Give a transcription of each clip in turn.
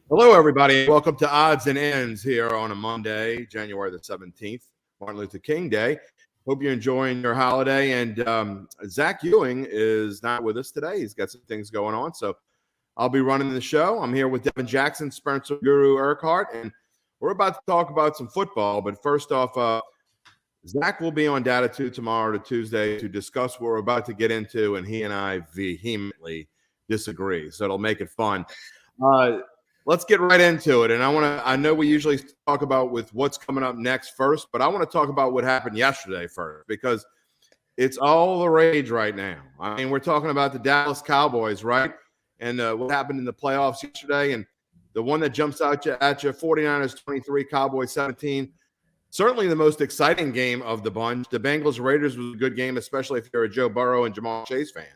Hello, everybody. Welcome to Odds and Ends here on a Monday, January the 17th, Martin Luther King Day. Hope you're enjoying your holiday. And Zach Ewing is not with us today. He's got some things going on. So I'll be running the show. I'm here with Devin Jackson, Spencer Guru Urquhart, and we're about to talk about some football. But first off, Zach will be on Data 2 tomorrow to Tuesday to discuss what we're about to get into, and he and I vehemently disagree. So it'll make it fun. Let's get right into it. And I know we usually talk about with what's coming up next first, but I want to talk about what happened yesterday first, because it's all the rage right now. I mean, we're talking about the Dallas Cowboys, right? And what happened in the playoffs yesterday. And the one that jumps out at you, 49ers 23, Cowboys 17. Certainly the most exciting game of the bunch. The Bengals-Raiders was a good game, especially if you're a Joe Burrow and Jamal Chase fan.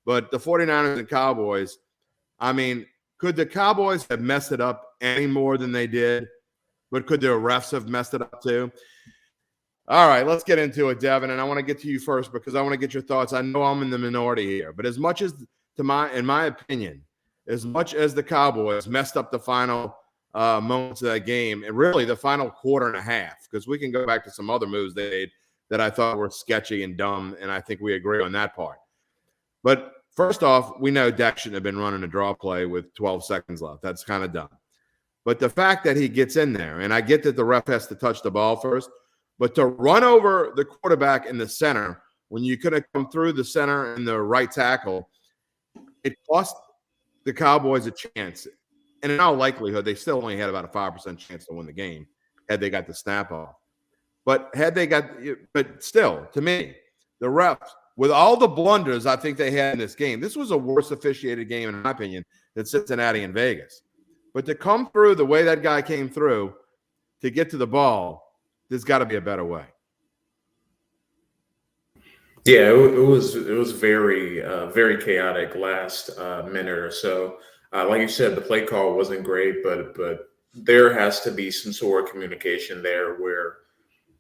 But the 49ers and Cowboys, I mean, could the Cowboys have messed it up any more than they did? But could their refs have messed it up too? All right, let's get into it, Devin. And I want to get to you first because I want to get your thoughts. I know I'm in the minority here, but as much as, in my opinion, as much as the Cowboys messed up the final moments of that game, and really the final quarter and a half, because we can go back to some other moves they made that I thought were sketchy and dumb, and I think we agree on that part. But first off, we know Dak shouldn't have been running a draw play with 12 seconds left. That's kind of dumb. But the fact that he gets in there, and I get that the ref has to touch the ball first, but to run over the quarterback in the center when you could have come through the center and the right tackle, it cost the Cowboys a chance. And in all likelihood, they still only had about a 5% chance to win the game had they got the snap off. But still, to me, the refs, with all the blunders I think they had in this game, this was a worse officiated game, in my opinion, than Cincinnati and Vegas. But to come through the way that guy came through to get to the ball, there's got to be a better way. Yeah, it was very very chaotic last minute or so. Like you said, the play call wasn't great, but there has to be some sort of communication there where,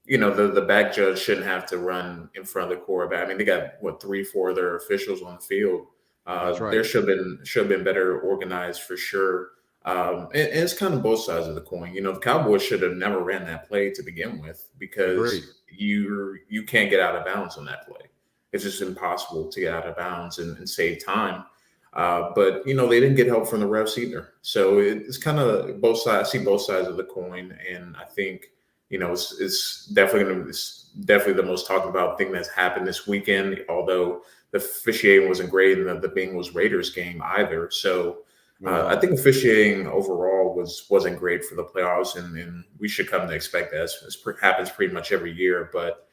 you know, the back judge shouldn't have to run in front of the quarterback. I mean, they got 3-4 of their officials on the field. That's right. There should have been better organized for sure. And it's kind of both sides of the coin. You know, the Cowboys should have never ran that play to begin with because Agreed. you can't get out of bounds on that play. It's just impossible to get out of bounds and save time. But you know, they didn't get help from the refs either. So it's kind of both sides. I see both sides of the coin, and I think, you know, it's definitely the most talked about thing that's happened this weekend. Although the officiating wasn't great in the Bengals Raiders game either. So I think officiating overall wasn't great for the playoffs, and we should come to expect that. It happens pretty much every year, but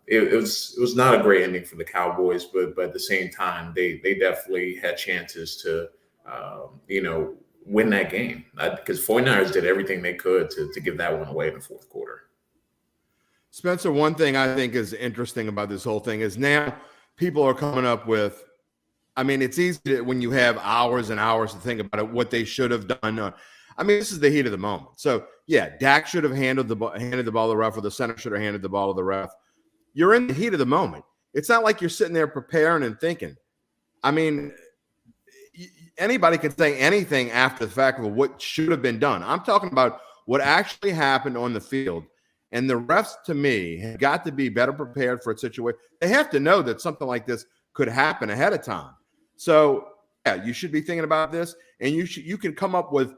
it was not a great ending for the Cowboys. But at the same time, they definitely had chances to win that game because 49ers did everything they could to give that one away in the fourth quarter. Spencer, one thing I think is interesting about this whole thing is now people are coming up with, I mean, it's easy when you have hours and hours to think about it, what they should have done. I mean, this is the heat of the moment. So, yeah, Dak should have handed the ball to the ref, or the center should have handed the ball to the ref. You're in the heat of the moment. It's not like you're sitting there preparing and thinking. I mean, anybody can say anything after the fact of what should have been done. I'm talking about what actually happened on the field. And the refs, to me, have got to be better prepared for a situation. They have to know that something like this could happen ahead of time. So, yeah, you should be thinking about this, and you can come up with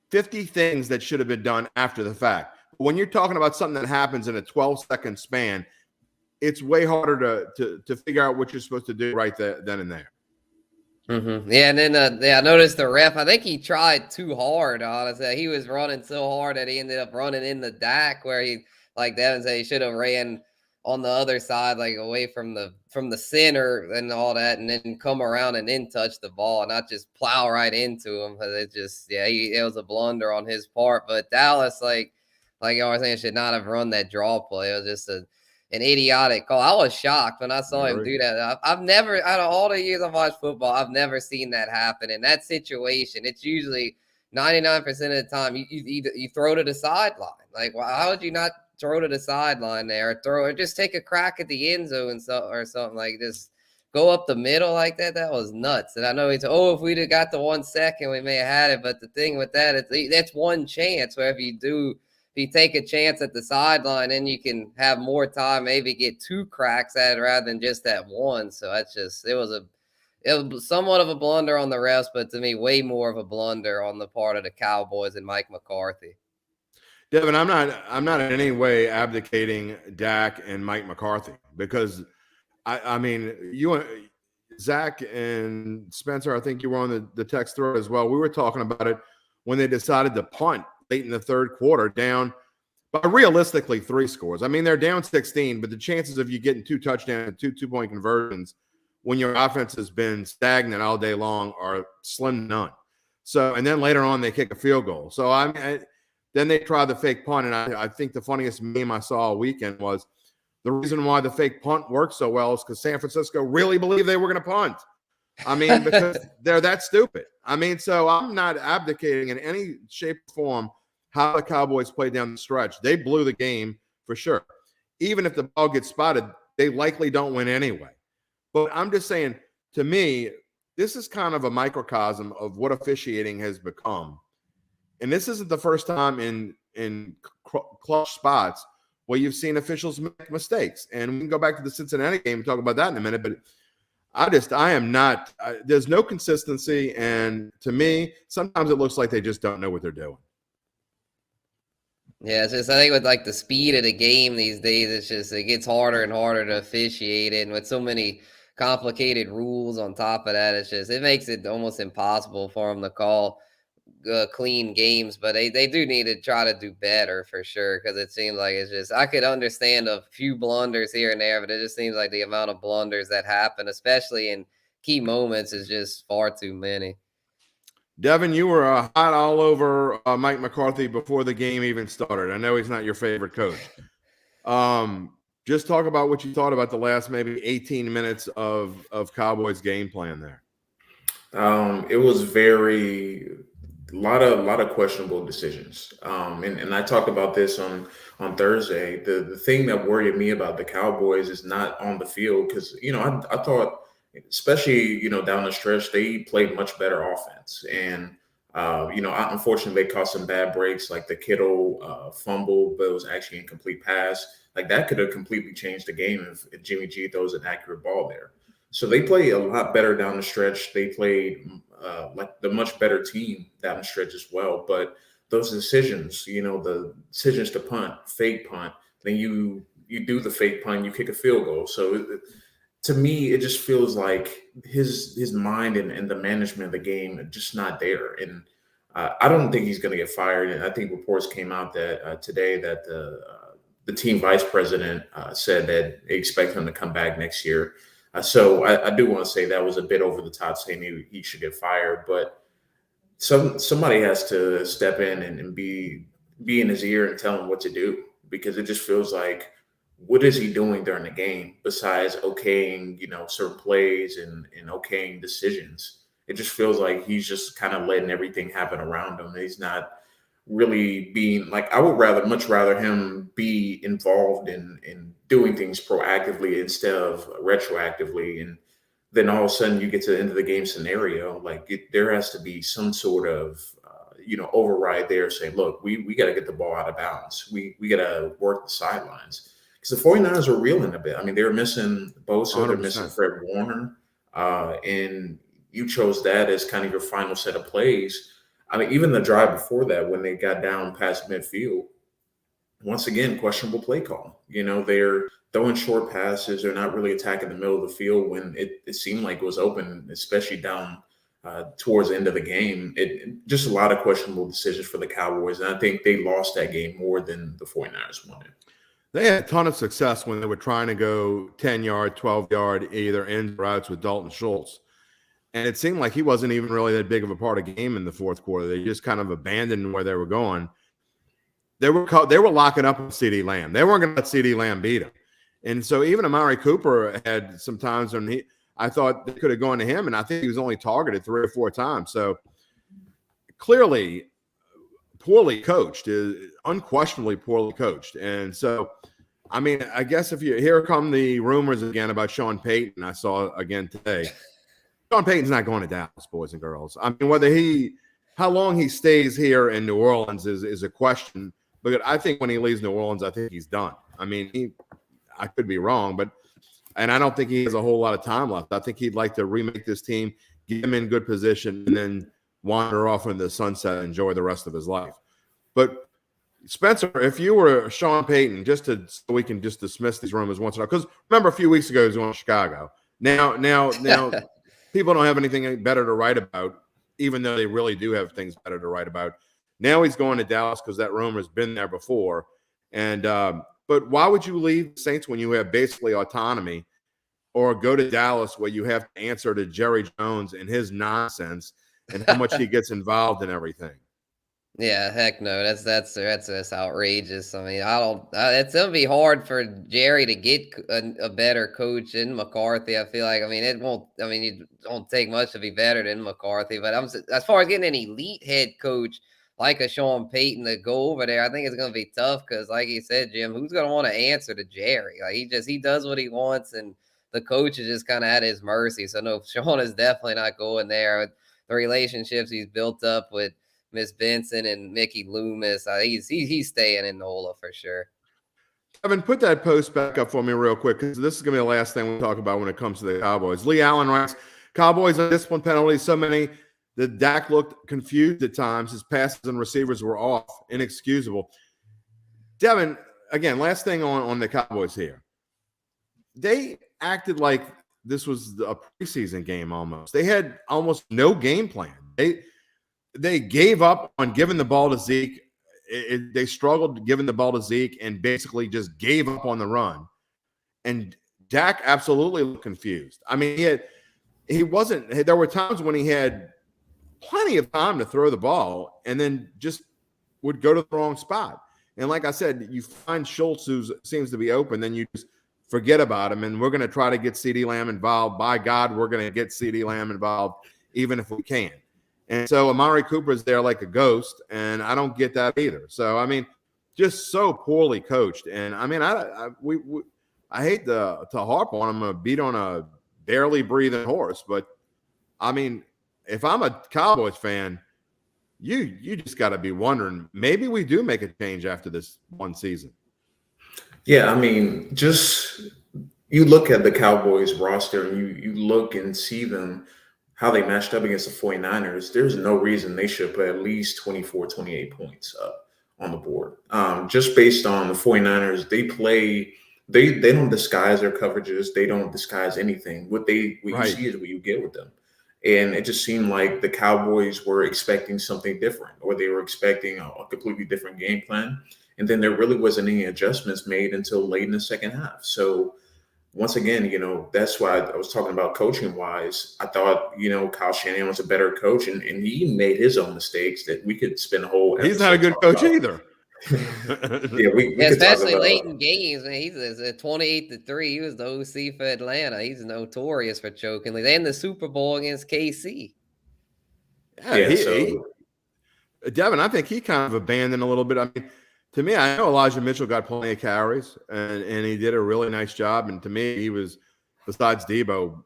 50 things that should have been done after the fact. But when you're talking about something that happens in a 12-second span, it's way harder to figure out what you're supposed to do right then and there. Mm-hmm. Yeah, and then I noticed the ref. I think he tried too hard. Honestly, he was running so hard that he ended up running in the Dak, where he, like Devin said, he should have ran on the other side, like away from the center and all that, and then come around and then touch the ball, not just plow right into him. Because it just, it was a blunder on his part. But Dallas, like y'all were saying, should not have run that draw play. It was just an idiotic call. I was shocked when I saw him do that. I've never, out of all the years I've watched football, I've never seen that happen. In that situation, it's usually 99% of the time you throw to the sideline. Like, well, how would you not throw to the sideline there, or just take a crack at the end zone or something like this? go up the middle like that, that was nuts. And I know it's, if we'd have got the 1 second, we may have had it. But the thing with that, that's one chance where if you take a chance at the sideline, then you can have more time, maybe get 2 cracks at it rather than just that one. So that's just, it was somewhat of a blunder on the refs, but to me, way more of a blunder on the part of the Cowboys and Mike McCarthy. Devin, I'm not in any way abdicating Dak and Mike McCarthy, because I mean, Zach and Spencer, I think you were on the text thread as well. We were talking about it when they decided to punt late in the third quarter, down by realistically 3 scores. I mean, they're down 16, but the chances of you getting 2 touchdowns and 2 2-point conversions when your offense has been stagnant all day long are slim to none. So, and then later on they kick a field goal. So then they try the fake punt, and I think the funniest meme I saw all weekend was the reason why the fake punt worked so well is because San Francisco really believed they were going to punt. I mean, because they're that stupid. I mean, so I'm not abdicating in any shape or form how the Cowboys played down the stretch. They blew the game for sure. Even if the ball gets spotted, they likely don't win anyway. But I'm just saying, to me, this is kind of a microcosm of what officiating has become. And this isn't the first time in clutch spots where you've seen officials make mistakes. And we can go back to the Cincinnati game and talk about that in a minute. But I am not – there's no consistency. And to me, sometimes it looks like they just don't know what they're doing. Yeah, it's just, I think with like the speed of the game these days, it gets harder and harder to officiate it. And with so many complicated rules on top of that, it makes it almost impossible for them to call clean games. But they do need to try to do better for sure, because it seems like I could understand a few blunders here and there, but it just seems like the amount of blunders that happen, especially in key moments, is just far too many. Devin, you were hot all over Mike McCarthy before the game even started. I know he's not your favorite coach. Just talk about what you thought about the last maybe 18 minutes of Cowboys game plan there. It was a lot of questionable decisions. And I talked about this on Thursday. The thing that worried me about the Cowboys is not on the field, because, I thought, especially, down the stretch, they played much better offense. And, unfortunately, they caught some bad breaks, like the Kittle fumble, but it was actually an incomplete pass. Like, that could have completely changed the game if Jimmy G throws an accurate ball there. So they play a lot better down the stretch. They played like the much better team down the stretch as well. But those decisions, the decisions to punt, fake punt, then you do the fake punt, you kick a field goal. So to me, it just feels like his mind and the management of the game are just not there. And I don't think he's going to get fired. And I think reports came out that today that the team vice president said that they expect him to come back next year. So I do want to say that was a bit over the top, saying he should get fired. But somebody has to step in and be in his ear and tell him what to do, because it just feels like, what is he doing during the game besides okaying, certain plays and okaying decisions? It just feels like he's just kind of letting everything happen around him. He's not really being like, I would much rather him be involved in doing things proactively instead of retroactively. And then all of a sudden you get to the end of the game scenario, there has to be some sort of override there, saying, look, we got to get the ball out of bounds. We got to work the sidelines. Because the 49ers were reeling a bit. I mean, they were missing Bosa, they're missing Fred Warner, and you chose that as kind of your final set of plays. I mean, even the drive before that, when they got down past midfield, once again, questionable play call. They're throwing short passes. They're not really attacking the middle of the field when it seemed like it was open, especially down towards the end of the game. Just a lot of questionable decisions for the Cowboys, and I think they lost that game more than the 49ers won it. They had a ton of success when they were trying to go 10-yard, 12-yard, either ends or outs with Dalton Schultz. And it seemed like he wasn't even really that big of a part of the game in the fourth quarter. They just kind of abandoned where they were going. They were locking up with CeeDee Lamb. They weren't going to let CeeDee Lamb beat him. And so even Amari Cooper had some times when I thought they could have gone to him, and I think he was only targeted 3 or 4 times. So clearly poorly coached, is unquestionably poorly coached. And so I mean, I guess here come the rumors again about Sean Payton. I saw again today. Sean Payton's not going to Dallas, boys and girls. I mean, how long he stays here in New Orleans is a question. But I think when he leaves New Orleans, I think he's done. I mean, I could be wrong, and I don't think he has a whole lot of time left. I think he'd like to remake this team, get him in good position, and then wander off into the sunset and enjoy the rest of his life. But Spencer, if you were Sean Payton, so we can just dismiss these rumors once in a while, because remember a few weeks ago he was going to Chicago. Now, people don't have anything better to write about, even though they really do have things better to write about. Now he's going to Dallas because that rumor's been there before. And but why would you leave the Saints when you have basically autonomy, or go to Dallas where you have to answer to Jerry Jones and his nonsense and how much he gets involved in everything? Yeah, heck no. That's outrageous. I mean, it's gonna be hard for Jerry to get a better coach in McCarthy. I feel like, it don't take much to be better than McCarthy. But as far as getting an elite head coach like a Sean Payton to go over there, I think it's gonna be tough because, like you said, Jim, who's gonna want to answer to Jerry? Like he does what he wants, and the coach is just kind of at his mercy. So no, Sean is definitely not going there. The relationships he's built up with Miss Benson and Mickey Loomis, he's staying in NOLA for sure. Evan, put that post back up for me real quick, because this is going to be the last thing we talk about when it comes to the Cowboys. Lee Allen writes, Cowboys on discipline penalties, so many that Dak looked confused at times. His passes and receivers were off, inexcusable. Devin, again, last thing on the Cowboys here. They acted like this was a preseason game almost. They had almost no game plan. They gave up on giving the ball to Zeke. They struggled giving the ball to Zeke and basically just gave up on the run. And Dak absolutely looked confused. I mean, there were times when he had plenty of time to throw the ball and then just would go to the wrong spot. And like I said, you find Schultz, who seems to be open, then you just forget about him. And we're going to try to get CeeDee Lamb involved. By God, we're going to get CeeDee Lamb involved, even if we can. And so Amari Cooper's there like a ghost, and I don't get that either. So, I mean, just so poorly coached. And, I mean, I hate to harp on him, beat on a barely breathing horse. But, I mean, if I'm a Cowboys fan, you just got to be wondering, maybe we do make a change after this one season. Yeah, I mean, just you look at the Cowboys roster and you look and see them, how they matched up against the 49ers. There's no reason they should put at least 24, 28 points up on the board. Just based on the 49ers, they don't disguise their coverages. They don't disguise anything. What you see is what you get with them. And it just seemed like the Cowboys were expecting something different, or they were expecting a completely different game plan. And then there really wasn't any adjustments made until late in the second half. So once again, that's why I was talking about coaching wise. I thought, Kyle Shanahan was a better coach, and he made his own mistakes that we could spend a whole episode. He's not a good coach either. Especially late in games. Man, he's at 28-3. He was the OC for Atlanta. He's notorious for choking. They in the Super Bowl against KC. Devin, I think he kind of abandoned a little bit. I mean, to me, I know Elijah Mitchell got plenty of carries, and he did a really nice job. And to me, he was, besides Debo,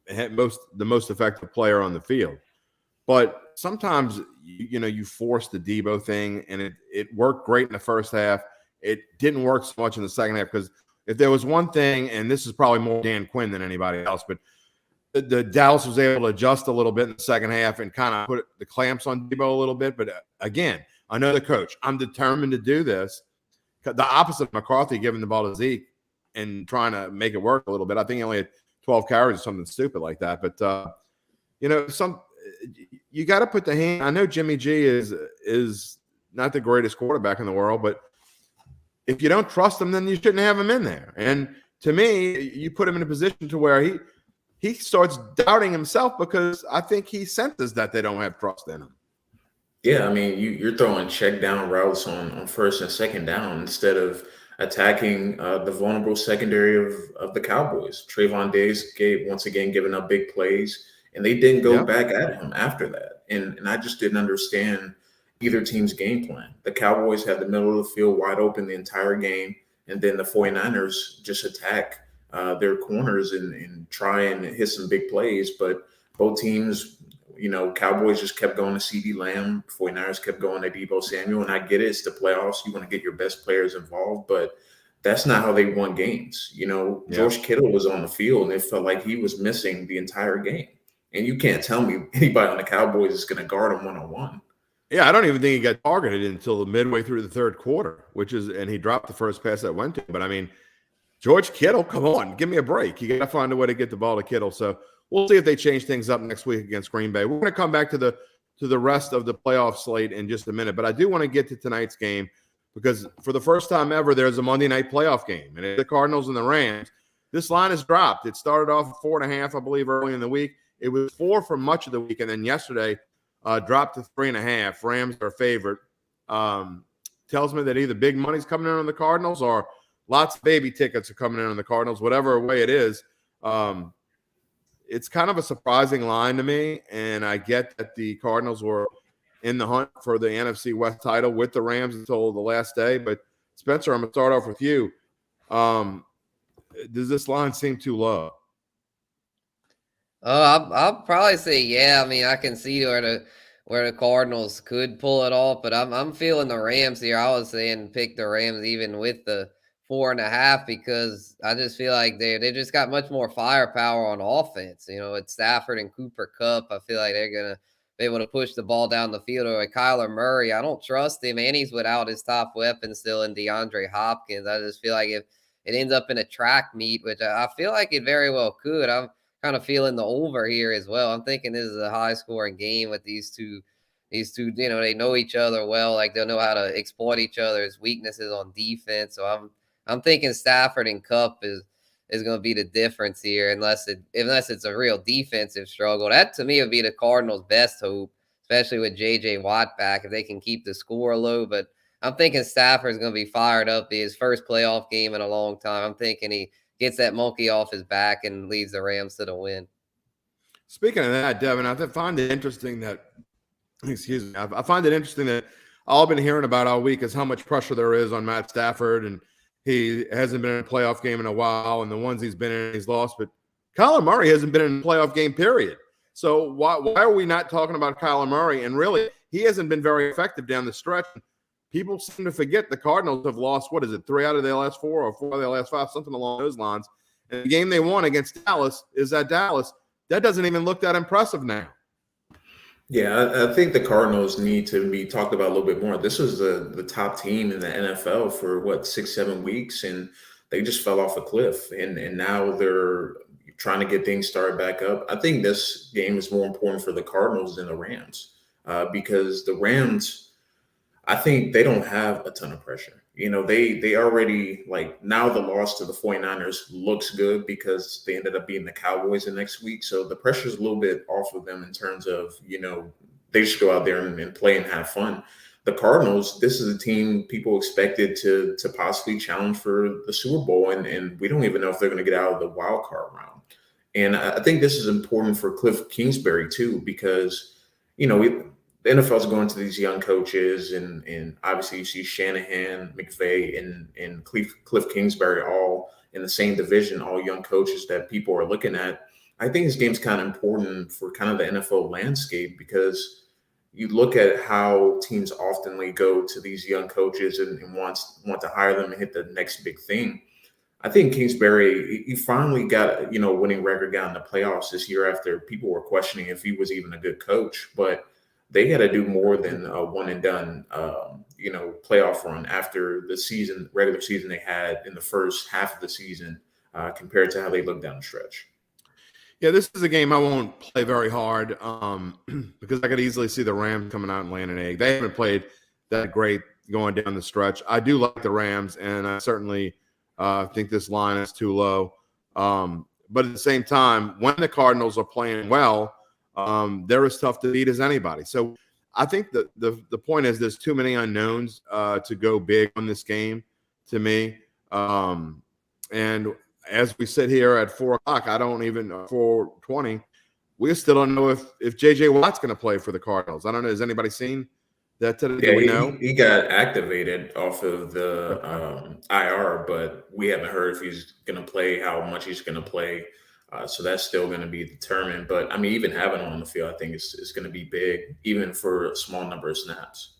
the most effective player on the field. But sometimes, you force the Debo thing, and it worked great in the first half. It didn't work so much in the second half, because if there was one thing, and this is probably more Dan Quinn than anybody else, but the Dallas was able to adjust a little bit in the second half and kind of put the clamps on Debo a little bit. But again, another coach, I'm determined to do this. The opposite of McCarthy giving the ball to Zeke and trying to make it work a little bit. I think he only had 12 carries or something stupid like that. But, you got to put the hand. I know Jimmy G is not the greatest quarterback in the world, but if you don't trust him, then you shouldn't have him in there. And to me, you put him in a position to where he starts doubting himself, because I think he senses that they don't have trust in him. Yeah, I mean, you're throwing check down routes on first and second down instead of attacking the vulnerable secondary of the Cowboys. Trayvon Diggs once again giving up big plays, and they didn't go back at him after that. And I just didn't understand either team's game plan. The Cowboys had the middle of the field wide open the entire game. And then the 49ers just attack their corners and try and hit some big plays. But both teams, Cowboys just kept going to CeeDee Lamb. 49ers kept going to Deebo Samuel. And I get it. It's the playoffs. You want to get your best players involved. But that's not how they won games. George Kittle was on the field, and it felt like he was missing the entire game. And you can't tell me anybody on the Cowboys is going to guard him one-on-one. Yeah, I don't even think he got targeted until midway through the third quarter, and he dropped the first pass that went to him. But, I mean, George Kittle, come on, give me a break. You got to find a way to get the ball to Kittle. So we'll see if they change things up next week against Green Bay. We're going to come back to the rest of the playoff slate in just a minute. But I do want to get to tonight's game because for the first time ever, there's a Monday night playoff game. And it's the Cardinals and the Rams. This line has dropped. It started off at 4.5, I believe, early in the week. It was 4 for much of the week. And then yesterday, dropped to 3.5. Rams are favorite. Tells me that either big money's coming in on the Cardinals or lots of baby tickets are coming in on the Cardinals, whatever way it is. It's kind of a surprising line to me, and I get that the Cardinals were in the hunt for the NFC West title with the Rams until the last day. But, Spencer, I'm going to start off with you. Does this line seem too low? I'll probably say yeah. I mean, I can see where the Cardinals could pull it off, but I'm feeling the Rams here. I was saying pick the Rams even with the 4.5 because I just feel like they just got much more firepower on offense. It's Stafford and Cooper Kupp. I feel like they're gonna be able to push the ball down the field. Or Kyler Murray, I don't trust him, and he's without his top weapon still in DeAndre Hopkins. I just feel like if it ends up in a track meet, which I feel like it very well could, I'm kind of feeling the over here as well. I'm thinking this is a high scoring game with these two, they know each other well. Like they'll know how to exploit each other's weaknesses on defense. So I'm thinking Stafford and Kupp is going to be the difference here, unless it's a real defensive struggle. That to me would be the Cardinals' best hope, especially with J.J. Watt back, if they can keep the score low. But I'm thinking Stafford's going to be fired up. His first playoff game in a long time. I'm thinking he gets that monkey off his back and leads the Rams to the win. Speaking of that, Devin, I find it interesting that I find it interesting that all I've been hearing about all week is how much pressure there is on Matt Stafford, and he hasn't been in a playoff game in a while, and the ones he's been in, he's lost. But Kyler Murray hasn't been in a playoff game, period. So why are we not talking about Kyler Murray? And really, he hasn't been very effective down the stretch. People seem to forget the Cardinals have lost, 3 out of their last 4 or 4 out of their last 5, something along those lines. And the game they won against Dallas is at Dallas. That doesn't even look that impressive now. Yeah, I think the Cardinals need to be talked about a little bit more. This was the top team in the NFL for 6-7 weeks, and they just fell off a cliff. And now they're trying to get things started back up. I think this game is more important for the Cardinals than the Rams because the Rams, I think they don't have a ton of pressure. They already, now the loss to the 49ers looks good because they ended up beating the Cowboys the next week. So the pressure is a little bit off of them in terms of, they should go out there and play and have fun. The Cardinals, this is a team people expected to possibly challenge for the Super Bowl. And we don't even know if they're going to get out of the wild card round. And I think this is important for Cliff Kingsbury too, because, the NFL is going to these young coaches, and obviously you see Shanahan, McVay, and Cliff Kingsbury all in the same division, all young coaches that people are looking at. I think this game's kind of important for kind of the NFL landscape because you look at how teams oftenly go to these young coaches and want to hire them and hit the next big thing. I think Kingsbury, he finally got a winning record, got in the playoffs this year after people were questioning if he was even a good coach, but they got to do more than a one and done, playoff run after the regular season they had in the first half of the season compared to how they looked down the stretch. Yeah, this is a game I won't play very hard because I could easily see the Rams coming out and laying an egg. They haven't played that great going down the stretch. I do like the Rams, and I certainly think this line is too low. But at the same time, when the Cardinals are playing well, they're as tough to beat as anybody. So I think the point is there's too many unknowns to go big on this game to me. And as we sit here at 4 o'clock, 4:20, we still don't know if J.J. Watt's going to play for the Cardinals. I don't know. Has anybody seen that today? Yeah, Do we know? he got activated off of the IR, but we haven't heard if he's going to play, how much he's going to play. So that's still going to be determined. But I mean, even having him on the field, I think is going to be big, even for a small number of snaps.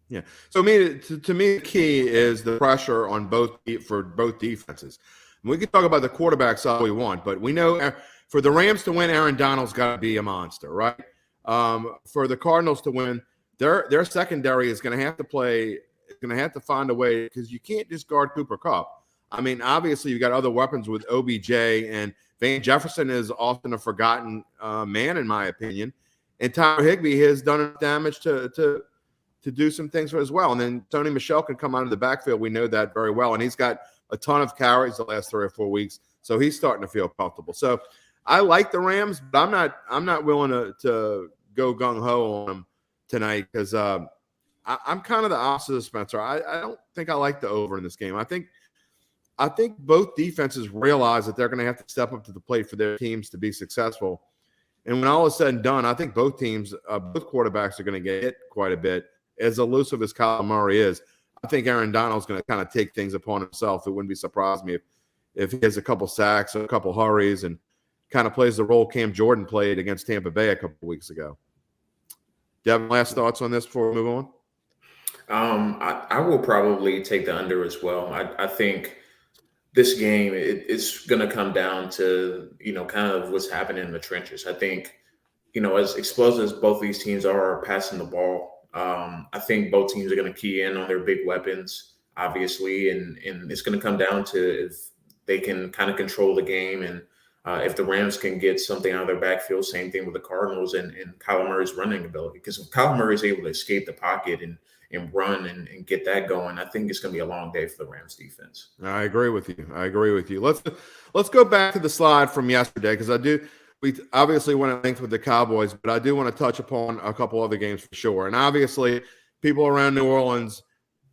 Yeah. So to me, the key is the pressure on both defenses. And we can talk about the quarterbacks all we want, but we know for the Rams to win, Aaron Donald's got to be a monster, right? For the Cardinals to win, their secondary is going to have to play. It's going to have to find a way, because you can't just guard Cooper Kupp. I mean, obviously you've got other weapons with OBJ, and Van Jefferson is often a forgotten man, in my opinion. And Tyler Higbee has done enough damage to do some things as well. And then Tony Michel can come out of the backfield. We know that very well. And he's got a ton of carries the last 3 or 4 weeks. So he's starting to feel comfortable. So I like the Rams, but I'm not willing to go gung-ho on them tonight, because I'm kind of the opposite of Spencer. I don't think I like the over in this game. I think both defenses realize that they're going to have to step up to the plate for their teams to be successful. And when all is said and done, I think both teams, both quarterbacks are going to get hit quite a bit. As elusive as Kyler Murray is, I think Aaron Donald's going to kind of take things upon himself. It wouldn't be surprised me if he has a couple sacks, a couple hurries, and kind of plays the role Cam Jordan played against Tampa Bay a couple of weeks ago. Devin, last thoughts on this before we move on? I will probably take the under as well. I think this game, it's going to come down to, kind of what's happening in the trenches. I think, as explosive as both these teams are passing the ball, I think both teams are going to key in on their big weapons, obviously, and it's going to come down to if they can kind of control the game, and if the Rams can get something out of their backfield. Same thing with the Cardinals and Kyler Murray's running ability, because if Kyler Murray is able to escape the pocket and run and get that going, I think it's going to be a long day for the Rams defense. I agree with you. Let's go back to the slide from yesterday, because we obviously went at length with the Cowboys, but I do want to touch upon a couple other games for sure. And obviously, people around New Orleans,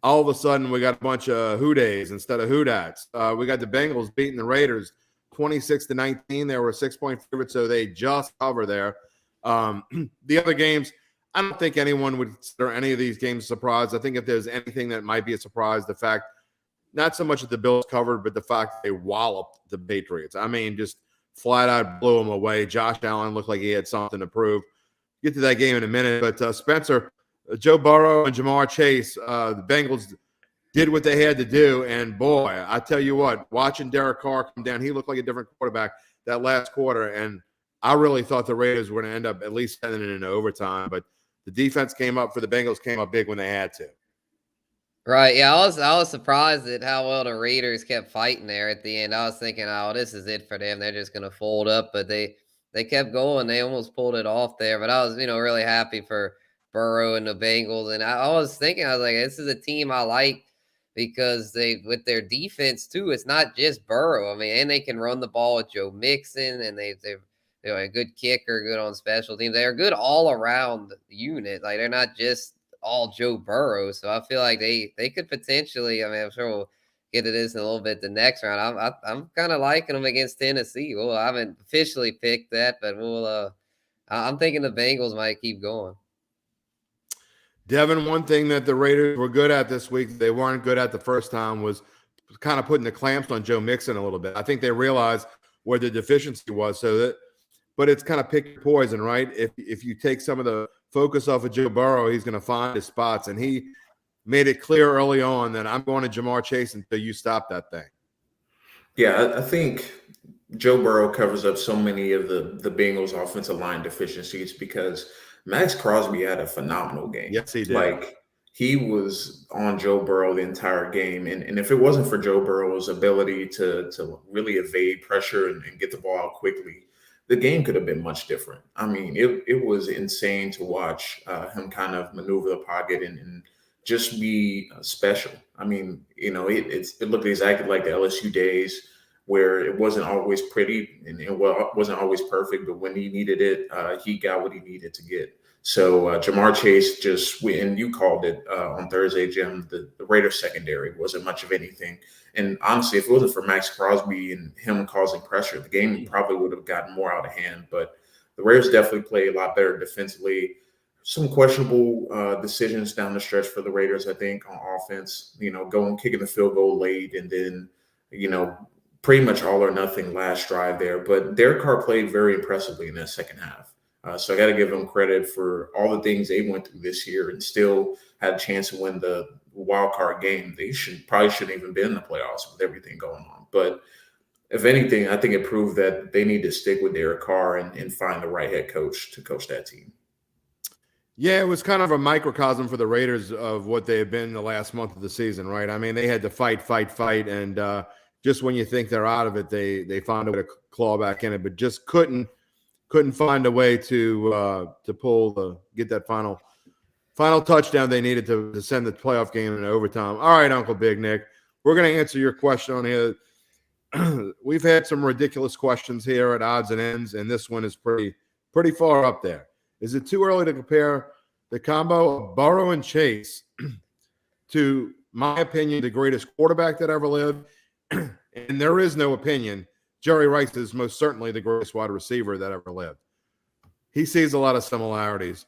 all of a sudden, we got a bunch of Houdays instead of Houdats. We got the Bengals beating the Raiders 26-19. They were a 6-point favorite, so they just cover there. The other games, I don't think anyone would consider any of these games a surprise. I think if there's anything that might be a surprise, the fact, not so much that the Bills covered, but the fact that they walloped the Patriots. I mean, just flat out blew them away. Josh Allen looked like he had something to prove. Get to that game in a minute. But Spencer, Joe Burrow and Jamar Chase, the Bengals did what they had to do. And boy, I tell you what, watching Derek Carr come down, he looked like a different quarterback that last quarter. And I really thought the Raiders were going to end up at least sending it into overtime. But the defense came up for the Bengals, came up big when they had to. Right. Yeah, I was surprised at how well the Raiders kept fighting there at the end. I was thinking, oh, this is it for them. They're just going to fold up, but they kept going. They almost pulled it off there. But I was, really happy for Burrow and the Bengals. And I was thinking, I was like, this is a team I like, because with their defense too, it's not just Burrow. I mean, and they can run the ball with Joe Mixon, and they're a good kicker, good on special teams. They're good all around unit. Like, they're not just all Joe Burrow. So I feel like they could potentially, I mean, I'm sure we'll get to this in a little bit the next round. I'm kind of liking them against Tennessee. Well, I haven't officially picked that, but I'm thinking the Bengals might keep going. Devin, one thing that the Raiders were good at this week, they weren't good at the first time, was kind of putting the clamps on Joe Mixon a little bit. I think they realized where the deficiency was, but it's kind of pick your poison, right? If you take some of the focus off of Joe Burrow, he's going to find his spots. And he made it clear early on that I'm going to Jamar Chase until you stop that thing. Yeah, I think Joe Burrow covers up so many of the Bengals' offensive line deficiencies, because Max Crosby had a phenomenal game. Yes, he did. Like, he was on Joe Burrow the entire game. And if it wasn't for Joe Burrow's ability to really evade pressure and get the ball out quickly, the game could have been much different. I mean, it was insane to watch him kind of maneuver the pocket and just be special. I mean, it looked exactly like the LSU days, where it wasn't always pretty and it wasn't always perfect, but when he needed it, he got what he needed to get. So Jamar Chase and you called it on Thursday, Jim, the Raiders secondary wasn't much of anything. And honestly, if it wasn't for Max Crosby and him causing pressure, the game probably would have gotten more out of hand. But the Raiders definitely played a lot better defensively. some questionable decisions down the stretch for the Raiders, I think, on offense. Kicking the field goal late, and then, pretty much all or nothing last drive there. But Derek Carr played very impressively in that second half. So I got to give them credit for all the things they went through this year and still had a chance to win the wild card game. They probably shouldn't even been in the playoffs with everything going on. But if anything, I think it proved that they need to stick with Derek Carr and find the right head coach to coach that team. Yeah, it was kind of a microcosm for the Raiders of what they have been the last month of the season, right? I mean, they had to fight, and just when you think they're out of it, they found a way to claw back in it, but just couldn't find a way to get that final touchdown they needed to send the playoff game in overtime. All right, Uncle Big Nick, we're going to answer your question on here. We've had some ridiculous questions here at Odds and Ends, and this one is pretty far up there. Is it too early to compare the combo of Burrow and Chase to, my opinion, the greatest quarterback that ever lived? And there is no opinion. Jerry Rice is most certainly the greatest wide receiver that ever lived. He sees a lot of similarities.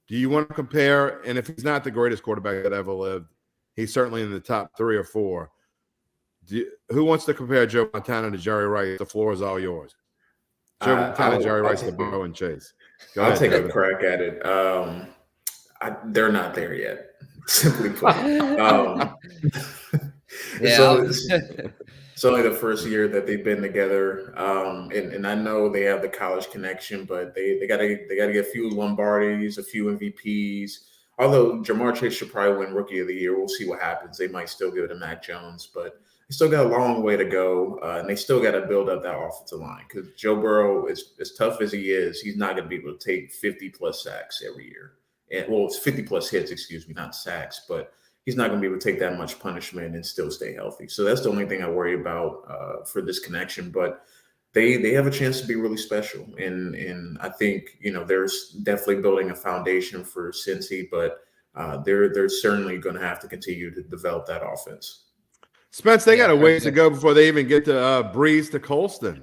Do you want to compare? And if he's not the greatest quarterback that ever lived, he's certainly in the top 3 or 4. Who wants to compare Joe Montana to Jerry Rice? The floor is all yours. Joe Montana, Jerry Rice, to Burrow and Chase. I'll take a crack at it. They're not there yet, simply put. It's only the first year that they've been together, and I know they have the college connection, but they gotta get a few Lombardis, a few MVPs. Although Jamar Chase should probably win Rookie of the Year, we'll see what happens. They might still give it to Mac Jones, but they still got a long way to go, and they still got to build up that offensive line because Joe Burrow, as tough as he is, he's not going to be able to take 50-plus sacks every year. It's 50-plus hits, not sacks, but he's not going to be able to take that much punishment and still stay healthy. So that's the only thing I worry about for this connection. But they have a chance to be really special, and I think they're definitely building a foundation for Cincy, but they're certainly going to have to continue to develop that offense. Spence, they got a ways to go before they even get to Breeze to Colston.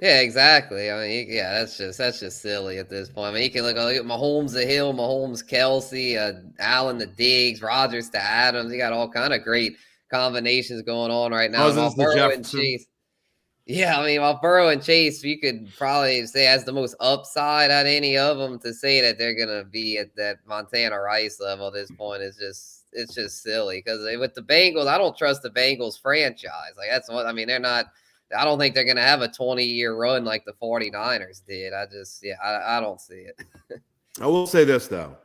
Yeah, exactly. I mean, that's just silly at this point. I mean, you can look at Mahomes to Hill, Mahomes, Kelsey, Allen to Diggs, Rodgers to Adams. You got all kind of great combinations going on right now. Cousins to Jefferson. Yeah, I mean, while Burrow and Chase, you could probably say has the most upside out of any of them. To say that they're gonna be at that Montana Rice level at this point is just silly. Because with the Bengals, I don't trust the Bengals franchise. Like that's what I mean. They're not. I don't think they're gonna have a 20-year run like the 49ers did. I don't see it. I will say this though,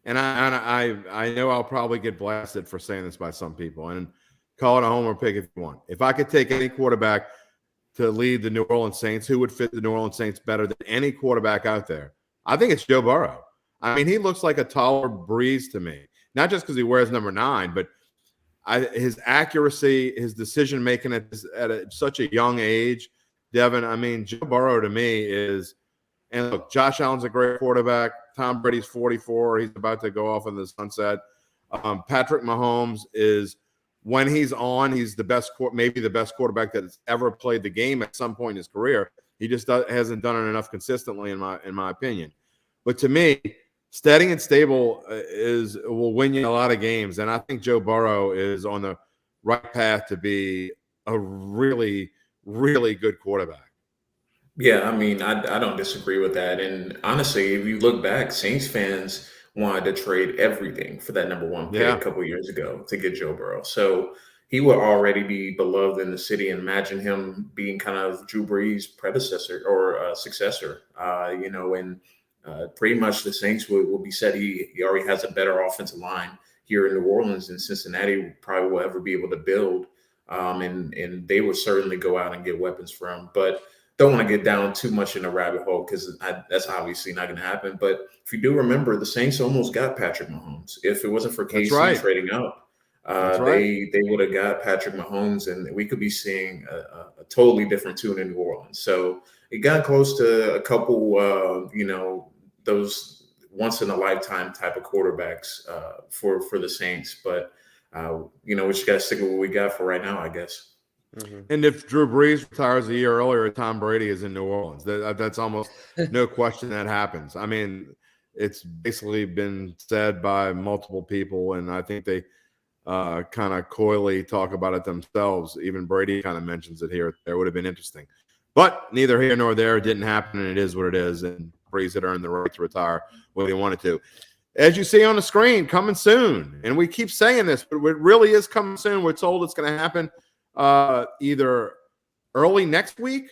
and I know I'll probably get blasted for saying this by some people, and call it a homer pick if you want. If I could take any quarterback to lead the New Orleans Saints, who would fit the New Orleans Saints better than any quarterback out there? I think it's Joe Burrow. I mean, he looks like a taller Breeze to me, not just because he wears number 9, but his accuracy, his decision-making at such a young age, Devin, I mean, Joe Burrow to me is – and look, Josh Allen's a great quarterback. Tom Brady's 44. He's about to go off in the sunset. Patrick Mahomes is – when he's on, he's maybe the best quarterback that has ever played the game at some point in his career. He just hasn't done it enough consistently, in my opinion. But to me, steady and stable will win you a lot of games, and I think Joe Burrow is on the right path to be a really, really good quarterback. Yeah, I mean, I don't disagree with that. And honestly, if you look back, Saints fans wanted to trade everything for that number 1 pick a couple years ago to get Joe Burrow. So he would already be beloved in the city. And imagine him being kind of Drew Brees' predecessor or successor, and pretty much the Saints will be said he already has a better offensive line here in New Orleans than Cincinnati probably will ever be able to build. And they would certainly go out and get weapons for him. But don't want to get down too much in a rabbit hole because that's obviously not going to happen. But if you do remember, the Saints almost got Patrick Mahomes. If it wasn't for KC trading up, they would have got Patrick Mahomes, and we could be seeing a totally different tune in New Orleans. So it got close to a couple, those once-in-a-lifetime type of quarterbacks for the Saints. But, we just got to stick with what we got for right now, I guess. Mm-hmm. And if Drew Brees retires a year earlier, Tom Brady is in New Orleans. That's almost no question that happens. I mean, it's basically been said by multiple people, and I think they kind of coyly talk about it themselves. Even Brady kind of mentions it here. There would have been interesting. But neither here nor there. It didn't happen, and it is what it is. And Breeze had earned the right to retire when he wanted to. As you see on the screen, coming soon. And we keep saying this, but it really is coming soon. We're told it's going to happen either early next week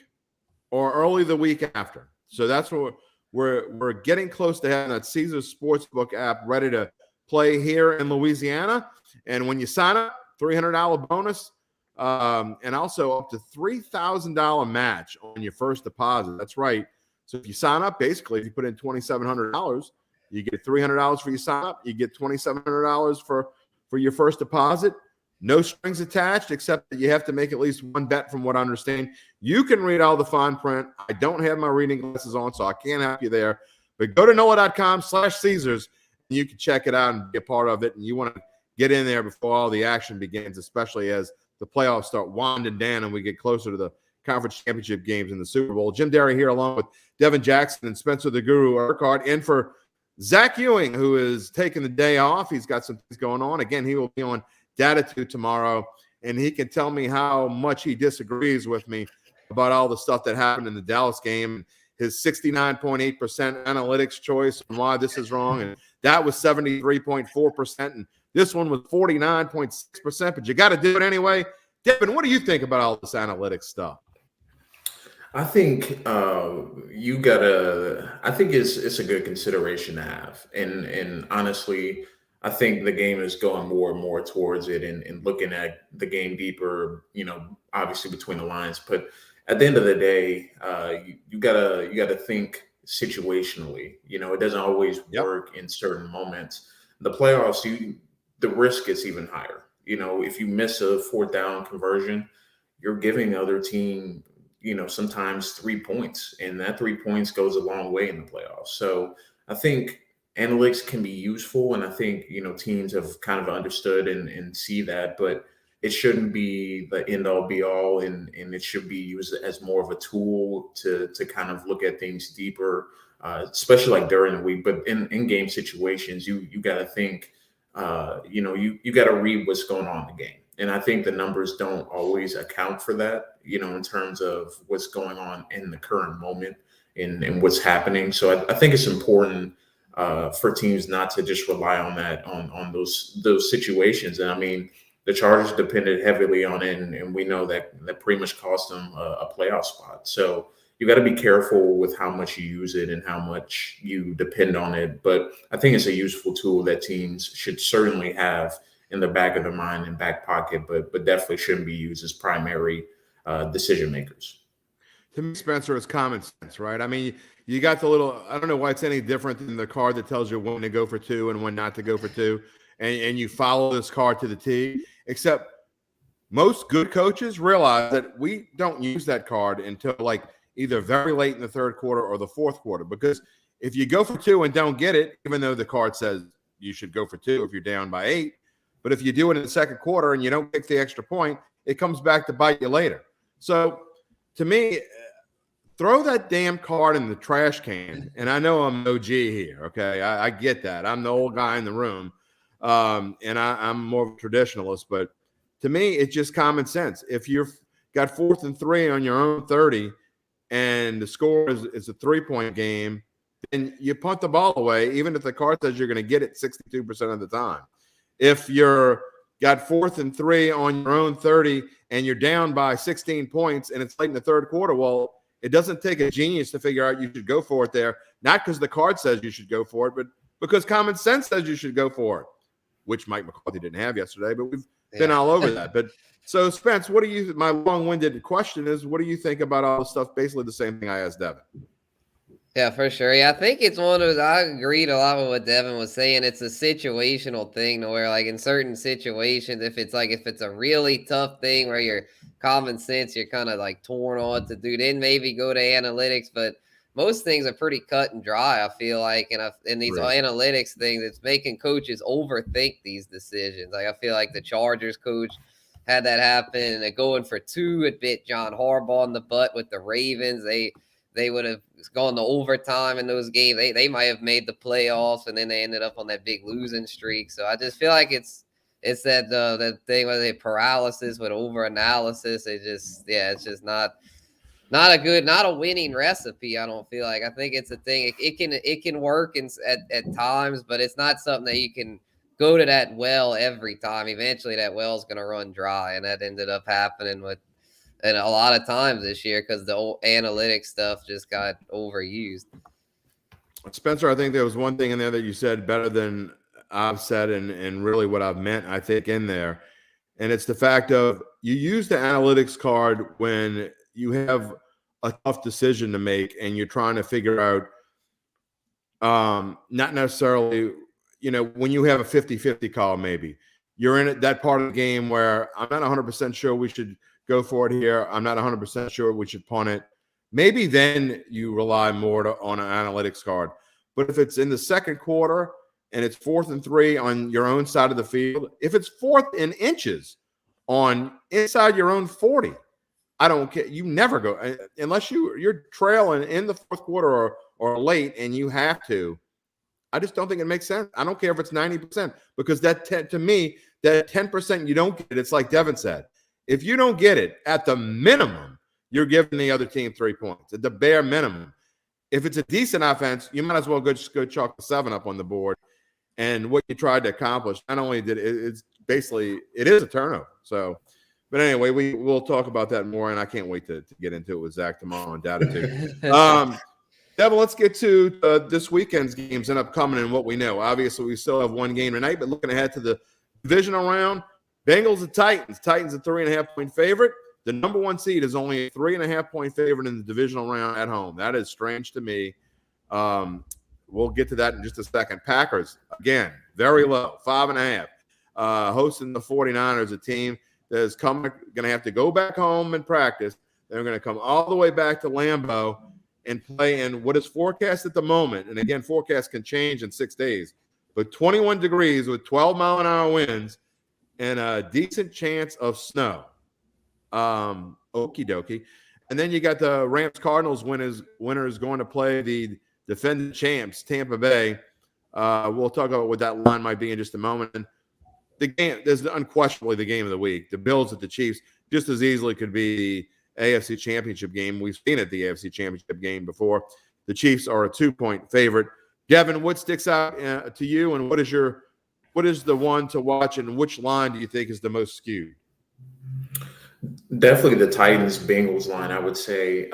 or early the week after. So that's what we're getting close to having that Caesars Sportsbook app ready to play here in Louisiana. And when you sign up, $300 bonus. And also up to $3,000 match on your first deposit. That's right. So if you sign up, basically, if you put in $2,700, you get $300 for your sign up. You get $2,700 for your first deposit. No strings attached, except that you have to make at least one bet from what I understand. You can read all the fine print. I don't have my reading glasses on, so I can't help you there. But go to NOLA.com/Caesars, and you can check it out and be a part of it. And you want to get in there before all the action begins, especially as the playoffs start winding down and we get closer to the conference championship games in the Super Bowl. Jim Derry here along with Devin Jackson and Spencer the Guru Urquhart, in for Zach Ewing, who is taking the day off. He's got some things going on. Again, he will be on Datitude tomorrow, and he can tell me how much he disagrees with me about all the stuff that happened in the Dallas game, his 69.8% analytics choice and why this is wrong. And that was 73.4%. And this one was 49.6%, but you got to do it anyway. Devin, what do you think about all this analytics stuff? I think I think it's a good consideration to have. And honestly, I think the game is going more and more towards it and looking at the game deeper, obviously between the lines. But at the end of the day, you gotta think situationally. It doesn't always work in certain moments. The playoffs, the risk is even higher. If you miss a fourth down conversion, you're giving other team, sometimes 3 points, and that 3 points goes a long way in the playoffs. So I think analytics can be useful, and I think, teams have kind of understood and see that, but it shouldn't be the end all be all, and it should be used as more of a tool to kind of look at things deeper, especially like during the week. But in game situations, you got to think, you got to read what's going on in the game. And I think the numbers don't always account for that, in terms of what's going on in the current moment and what's happening. So I think it's important for teams not to just rely on that, on those situations. And I mean, the Chargers depended heavily on it, and we know that pretty much cost them a playoff spot. So you got to be careful with how much you use it and how much you depend on it. But I think it's a useful tool that teams should certainly have in the back of their mind and back pocket, but definitely shouldn't be used as primary decision makers. To me, Spencer, it's common sense, right? I mean, you got the little, I don't know why it's any different than the card that tells you when to go for two and when not to go for two. And you follow this card to the T, except most good coaches realize that we don't use that card until like either very late in the third quarter or the fourth quarter. Because if you go for two and don't get it, even though the card says you should go for two if you're down by 8, but if you do it in the second quarter and you don't get the extra point, it comes back to bite you later. So to me, throw that damn card in the trash can. And I know I'm OG here, okay? I get that. I'm the old guy in the room, and I'm more of a traditionalist. But to me, it's just common sense. If you've got 4th and 3 on your own 30 and the score is a 3-point game, then you punt the ball away, even if the card says you're going to get it 62% of the time. If you're got 4th and 3 on your own 30 and you're down by 16 points and it's late in the third quarter, well, it doesn't take a genius to figure out you should go for it there, not because the card says you should go for it, but because common sense says you should go for it, which Mike McCarthy didn't have yesterday, but we've been all over that. But so, Spence, my long-winded question is, what do you think about all the stuff? Basically the same thing I asked Devin. Yeah, for sure. Yeah, I think it's one of those, I agreed a lot with what Devin was saying. It's a situational thing to where, like, in certain situations, if it's a really tough thing where you're common sense, you're kind of like torn on what to do, then maybe go to analytics. But most things are pretty cut and dry, I feel like. And in these analytics things, it's making coaches overthink these decisions. Like, I feel like the Chargers coach had that happen, and they're going for 2. It bit John Harbaugh in the butt with the Ravens. they would have gone to overtime in those games, they might have made the playoffs, and then they ended up on that big losing streak. So I just feel like it's that thing where they paralysis with over analysis. It's just not a winning recipe. I don't feel like. I think it's a thing. It can work at times, but it's not something that you can go to that well every time. Eventually, that well's going to run dry, and that ended up happening and a lot of times this year because the old analytics stuff just got overused. Spencer, I think there was one thing in there that you said better than I've said and really what I've meant, I think, in there. And it's the fact of you use the analytics card when you have a tough decision to make and you're trying to figure out not necessarily, when you have a 50-50 call, maybe you're in that part of the game where I'm not 100% sure we should go for it here. I'm not 100% sure we should punt it. Maybe then you rely more on an analytics card. But if it's in the second quarter and it's 4th and 3 on your own side of the field, if it's 4th in inches on inside your own 40, I don't care. You never go unless you're trailing in the 4th quarter or late and you have to. I just don't think it makes sense. I don't care if it's 90% because to me, that 10% you don't get it. It's like Devin said. If you don't get it at the minimum, you're giving the other team 3 points at the bare minimum. If it's a decent offense, you might as well go chalk the 7 up on the board. And what you tried to accomplish, not only did it is a turnover. So, but anyway, we'll talk about that more, and I can't wait to get into it with Zach tomorrow on Data 2. Devin, let's get to this weekend's games and upcoming and what we know. Obviously, we still have one game tonight, but looking ahead to the divisional round, Bengals and Titans. Titans a 3.5-point favorite. The number 1 seed is only a 3.5-point favorite in the divisional round at home. That is strange to me. We'll get to that in just a second. Packers, again, very low, 5.5. Hosting the 49ers, a team that is going to have to go back home and practice. They're going to come all the way back to Lambeau and play in what is forecast at the moment. And again, forecasts can change in 6 days. But 21 degrees with 12-mile-an-hour winds and a decent chance of snow. Okie dokie. And then you got the Rams Cardinals winners going to play the defending champs, Tampa Bay. We'll talk about what that line might be in just a moment. And the game, there's unquestionably the game of the week. The Bills at the Chiefs just as easily could be the AFC Championship game. We've seen it, the AFC Championship game before. The Chiefs are a 2-point favorite. Devin, what sticks out to you, and what is the one to watch, and which line do you think is the most skewed? Definitely the Titans-Bengals line, I would say,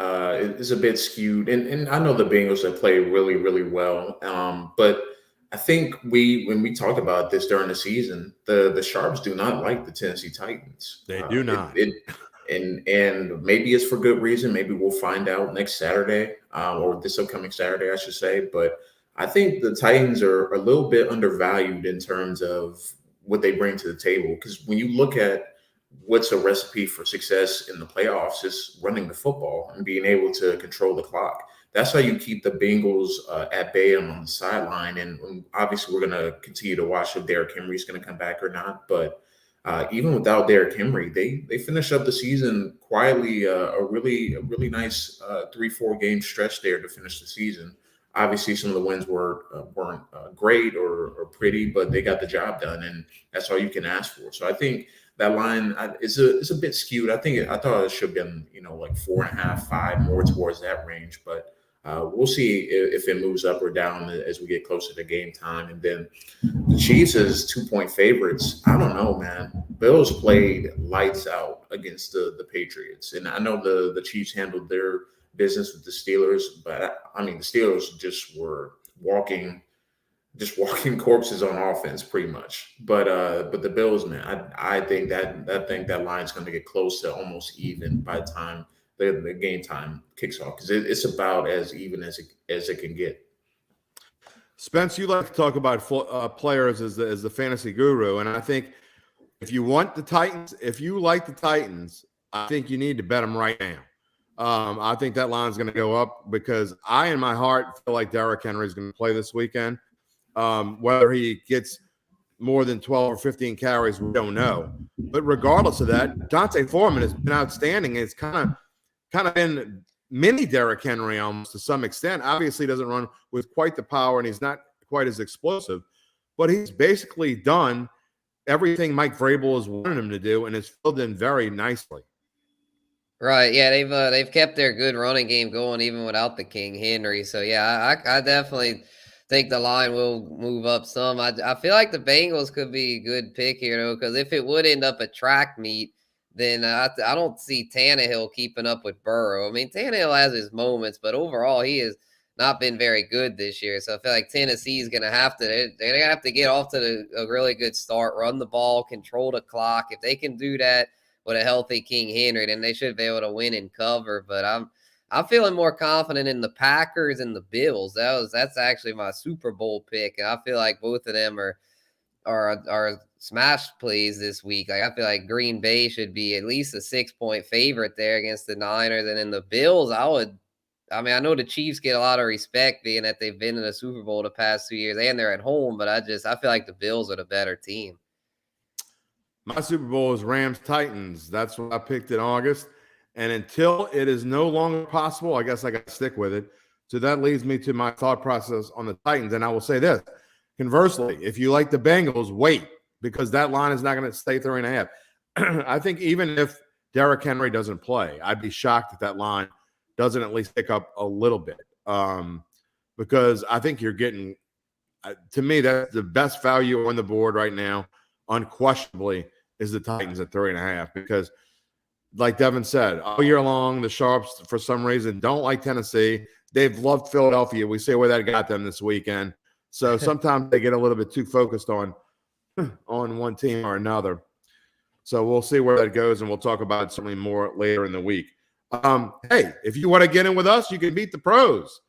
is a bit skewed. And I know the Bengals have played really, really well. But I think when we talked about this during the season, the Sharps do not like the Tennessee Titans. They do not. And maybe it's for good reason. Maybe we'll find out next Saturday, or this upcoming Saturday, I should say. But I think the Titans are a little bit undervalued in terms of what they bring to the table. Because when you look at what's a recipe for success in the playoffs, is running the football and being able to control the clock. That's how you keep the Bengals at bay and on the sideline. And obviously, we're going to continue to watch if Derrick Henry is going to come back or not. But even without Derrick Henry, they finished up the season quietly. A really nice 3-4 game stretch there to finish the season. Obviously, some of the wins weren't great or pretty, but they got the job done, and that's all you can ask for. So I think that line is a bit skewed. I thought it should have been like 4.5, 5, more towards that range, but we'll see if it moves up or down as we get closer to game time. And then the Chiefs as 2-point favorites. I don't know, man. Bills played lights out against the Patriots, and I know the Chiefs handled their business with the Steelers, but I mean the Steelers just were walking corpses on offense pretty much. But the Bills, man, I think that line's going to get close to almost even by the time the game time kicks off, because it's about as even as it can get. Spence, you like to talk about players as the fantasy guru, and I think if you like the Titans, I think you need to bet them right now. I think that line's going to go up because I, in my heart, feel like Derrick Henry is going to play this weekend. Whether he gets more than 12 or 15 carries, we don't know. But regardless of that, Dante Foreman has been outstanding. It's kind of been mini Derrick Henry almost to some extent. Obviously, he doesn't run with quite the power, and he's not quite as explosive, but he's basically done everything Mike Vrabel has wanted him to do, and it's filled in very nicely. Right, yeah, they've kept their good running game going even without the King Henry. So yeah, I definitely think the line will move up some. I feel like the Bengals could be a good pick here though, because if it would end up a track meet, then I don't see Tannehill keeping up with Burrow. I mean, Tannehill has his moments, but overall he has not been very good this year. So I feel like Tennessee is gonna have to they're gonna have to get off to a really good start, run the ball, control the clock. If they can do that with a healthy King Henry, then they should be able to win and cover. But I'm feeling more confident in the Packers and the Bills. That's actually my Super Bowl pick, and I feel like both of them are smash plays this week. Like I feel like Green Bay should be at least a 6-point favorite there against the Niners, and then the Bills. I know the Chiefs get a lot of respect being that they've been in the Super Bowl the past 2 years and they're at home, but I feel like the Bills are the better team. My Super Bowl is Rams-Titans. That's what I picked in August. And until it is no longer possible, I guess I got to stick with it. So that leads me to my thought process on the Titans. And I will say this. Conversely, if you like the Bengals, wait, because that line is not going to stay 3.5. I think even if Derrick Henry doesn't play, I'd be shocked if that line doesn't at least pick up a little bit. Because I think you're getting, to me, that's the best value on the board right now, unquestionably, is the Titans at 3.5, because like Devin said, all year long, the Sharps, for some reason, don't like Tennessee. They've loved Philadelphia. We see where that got them this weekend. So sometimes they get a little bit too focused on one team or another. So we'll see where that goes, and we'll talk about it certainly more later in the week. Hey, if you want to get in with us, you can beat the pros.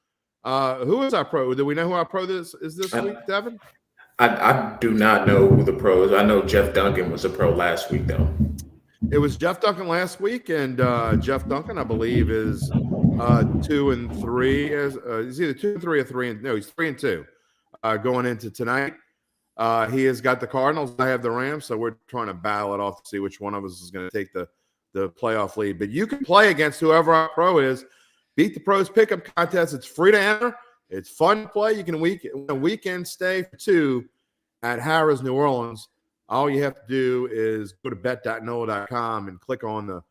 Who is our pro? Do we know who our pro is this week, Devin? I do not know who the pro is. I know Jeff Duncan was a pro last week, though. It was Jeff Duncan last week, and Jeff Duncan, I believe, is 2-3. He's either 2-3 or 3. No, he's 3-2 going into tonight. He has got the Cardinals. I have the Rams, so we're trying to battle it off to see which one of us is going to take the playoff lead. But you can play against whoever our pro is. Beat the Pros Pickup Contest. It's free to enter. It's fun to play. You can a weekend stay for 2 at Harrah's, New Orleans. All you have to do is go to bet.nola.com and click on the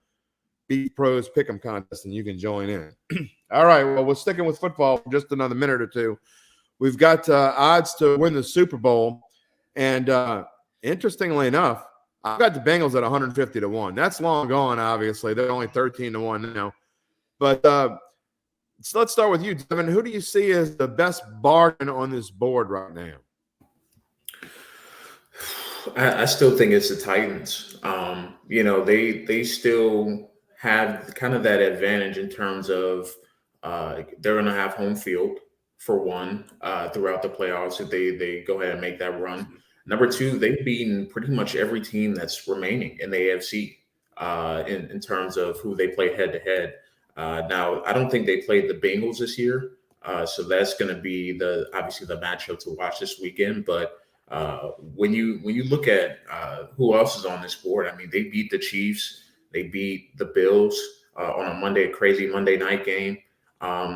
Beat Pros Pick'em Contest, and you can join in. All right, well, we're sticking with football for just another minute or two. We've got odds to win the Super Bowl, and interestingly enough, I've got the Bengals at 150-1. That's long gone, obviously. They're only 13-1 now. But so let's start with you, Devin. Who do you see as the best bargain on this board right now? I still think it's the Titans. They still have kind of that advantage in terms of they're going to have home field for one throughout the playoffs if they go ahead and make that run. Number two, they've beaten pretty much every team that's remaining in the AFC in terms of who they play head to head. Now, I don't think they played the Bengals this year, so that's going to be obviously the matchup to watch this weekend. But when you look at who else is on this board, I mean, they beat the Chiefs, they beat the Bills on a crazy Monday night game.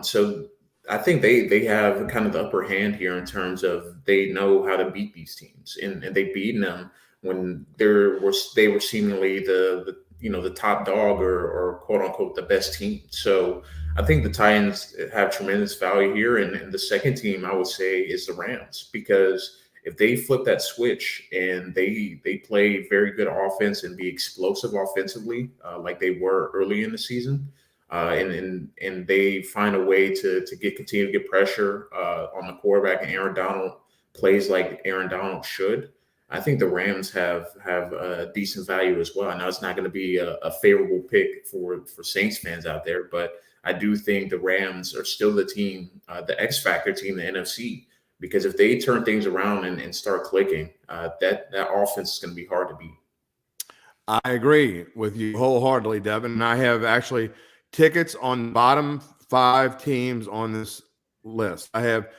So I think they have kind of the upper hand here in terms of they know how to beat these teams, and they've beaten them when they were seemingly the top dog or quote unquote the best team. So I think the Titans have tremendous value here, and the second team I would say is the Rams, because if they flip that switch and they play very good offense and be explosive offensively like they were early in the season, and they find a way to continue to get pressure on the quarterback, and Aaron Donald plays like Aaron Donald should, I think the Rams have a decent value as well. I know it's not going to be a favorable pick for Saints fans out there, but I do think the Rams are still the team, the X factor team in the NFC, because if they turn things around and start clicking, that offense is going to be hard to beat. I agree with you wholeheartedly, Devin. And I have actually tickets on the bottom 5 teams on this list. I have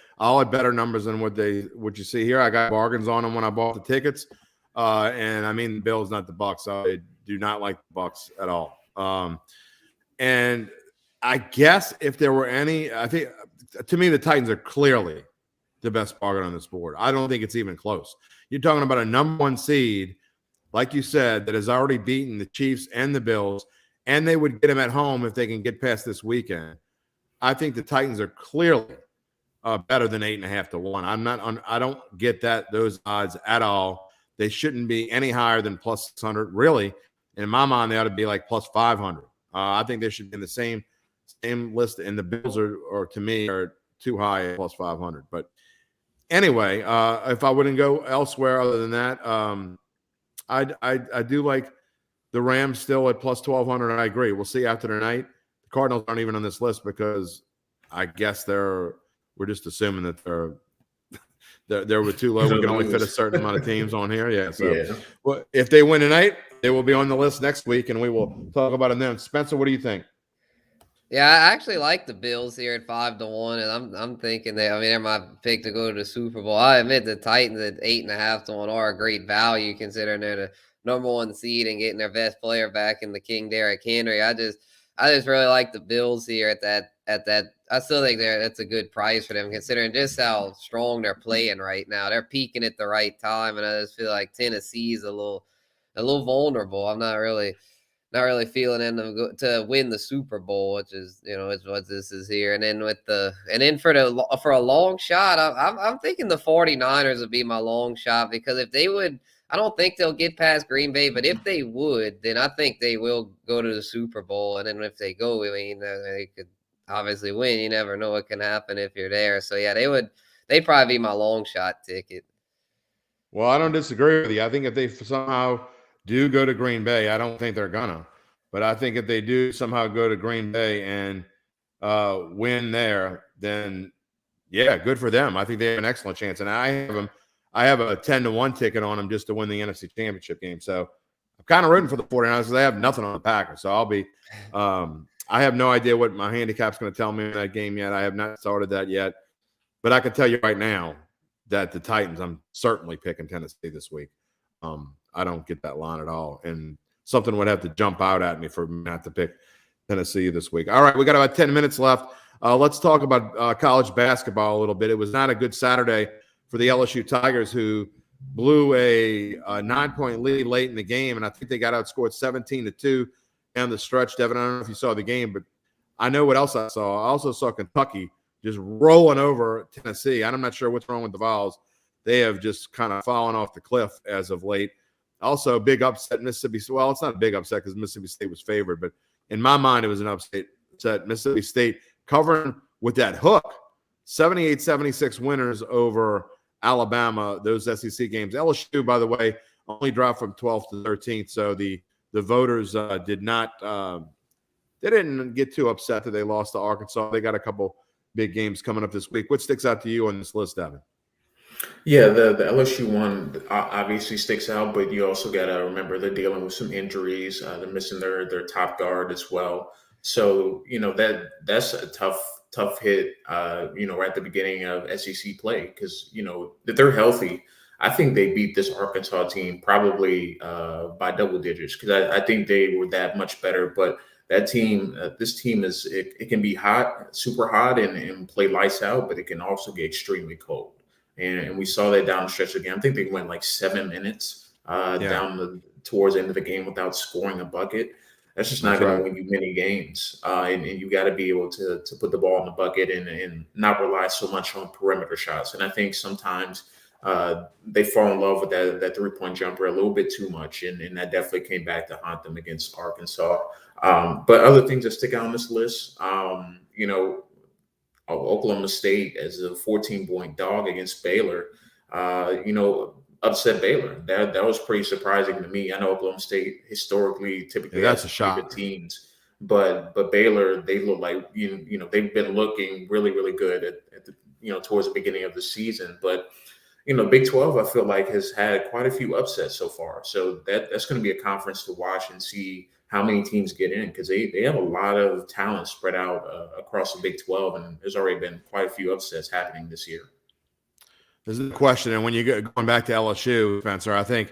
better numbers than what you see here. I got bargains on them when I bought the tickets. And I mean, the Bills, not the Bucs. I do not like the Bucs at all. And I guess if there were any, I think to me the Titans are clearly the best bargain on this board. I don't think it's even close. You're talking about a number 1 seed, like you said, that has already beaten the Chiefs and the Bills, and they would get them at home if they can get past this weekend. I think the Titans are clearly better than 8.5 to 1. I don't get those odds at all. They shouldn't be any higher than plus 600. Really, in my mind, they ought to be like plus 500. I think they should be in the same list, and the Bills are to me are too high at plus 500. But anyway, if I wouldn't go elsewhere other than that, I do like the Rams still at plus 1,200. And I agree. We'll see after tonight. The Cardinals aren't even on this list because I guess we're just assuming that they're too low. We can only fit a certain amount of teams on here. Yeah. So, well, if they win tonight, they will be on the list next week, and we will talk about them then. Spencer, what do you think? Yeah, I actually like the Bills here at 5 to 1, and I'm thinking they're my pick to go to the Super Bowl. I admit the Titans at 8.5 to 1 are a great value considering they're the number 1 seed and getting their best player back in the King Derrick Henry. I just really like the Bills here at that. I still think that's a good price for them considering just how strong they're playing right now. They're peaking at the right time, and I just feel like Tennessee's a little vulnerable. I'm not really feeling them to win the Super Bowl, which is it's what this is here. And then for a long shot, I'm thinking the 49ers would be my long shot because if they would, I don't think they'll get past Green Bay, but if they would, then I think they will go to the Super Bowl. And then if they go, I mean, they could obviously win. You never know what can happen if you're there. So yeah, they'd probably be my long shot ticket. Well, I don't disagree with you. I think if they somehow do go to Green Bay, I don't think they're gonna, but I think if they do somehow go to Green Bay and win there, then yeah, good for them. I think they have an excellent chance. And I have a 10 to 1 ticket on them just to win the NFC Championship game. So I'm kind of rooting for the 49ers because they have nothing on the Packers. So I'll be I have no idea what my handicap's going to tell me in that game yet. I have not started that yet. But I can tell you right now that the Titans, I'm certainly picking Tennessee this week. I don't get that line at all. And something would have to jump out at me for me not to pick Tennessee this week. All right, we got about 10 minutes left. Let's talk about college basketball a little bit. It was not a good Saturday for the LSU Tigers, who blew a 9-point lead late in the game, and I think they got outscored 17-2 down the stretch. Devin, I don't know if you saw the game, but I know what else I saw. I also saw Kentucky just rolling over Tennessee. I'm not sure what's wrong with the Vols. They have just kind of fallen off the cliff as of late. Also, big upset Mississippi. Well, it's not a big upset because Mississippi State was favored, but in my mind, it was an upset. Mississippi State covering with that hook, 78-76 winners over Alabama, those SEC games. LSU, by the way, only dropped from 12th to 13th, so the voters did not they didn't get too upset that they lost to Arkansas. They got a couple big games coming up this week. What sticks out to you on this list, Evan? Yeah, the LSU one obviously sticks out, but you also got to remember they're dealing with some injuries. They're missing their top guard as well. So, that's a tough hit, right at the beginning of SEC play because, if they're healthy, I think they beat this Arkansas team probably by double digits because I think they were that much better. But that team, this team it can be hot, super hot and play lights out, but it can also get extremely cold. And we saw that down the stretch again. I think they went like 7 minutes towards the end of the game without scoring a bucket. That's just not going to win you many games. And you got to be able to put the ball in the bucket and not rely so much on perimeter shots. And I think sometimes they fall in love with that 3-point jumper a little bit too much. And that definitely came back to haunt them against Arkansas. But other things that stick out on this list, Oklahoma State as a 14-point dog against Baylor, upset Baylor. That was pretty surprising to me. I know Oklahoma State typically that's a shock. Teams, but Baylor, they look like they've been looking really, really good at the towards the beginning of the season. But Big 12, I feel like has had quite a few upsets so far. So that's going to be a conference to watch and see how many teams get in because they have a lot of talent spread out across the Big 12, and there's already been quite a few upsets happening this year. There's a question, and when you going back to LSU, Spencer, I think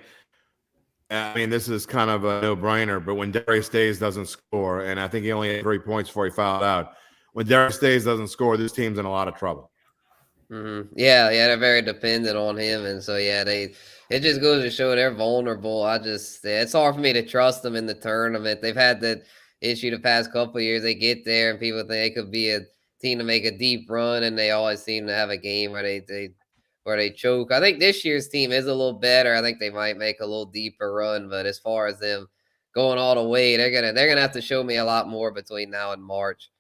I mean, this is kind of a no-brainer, but when Darius Days doesn't score, and I think he only had 3 points before he fouled out, when Darius Days doesn't score, this team's in a lot of trouble. Yeah, they're very dependent on him, and so it just goes to show they're vulnerable. It's hard for me to trust them in the tournament. They've had that issue the past couple of years. They get there, and people think they could be a team to make a deep run, and they always seem to have a game where they choke. I think this year's team is a little better. I think they might make a little deeper run, but as far as them going all the way, they're gonna have to show me a lot more between now and March.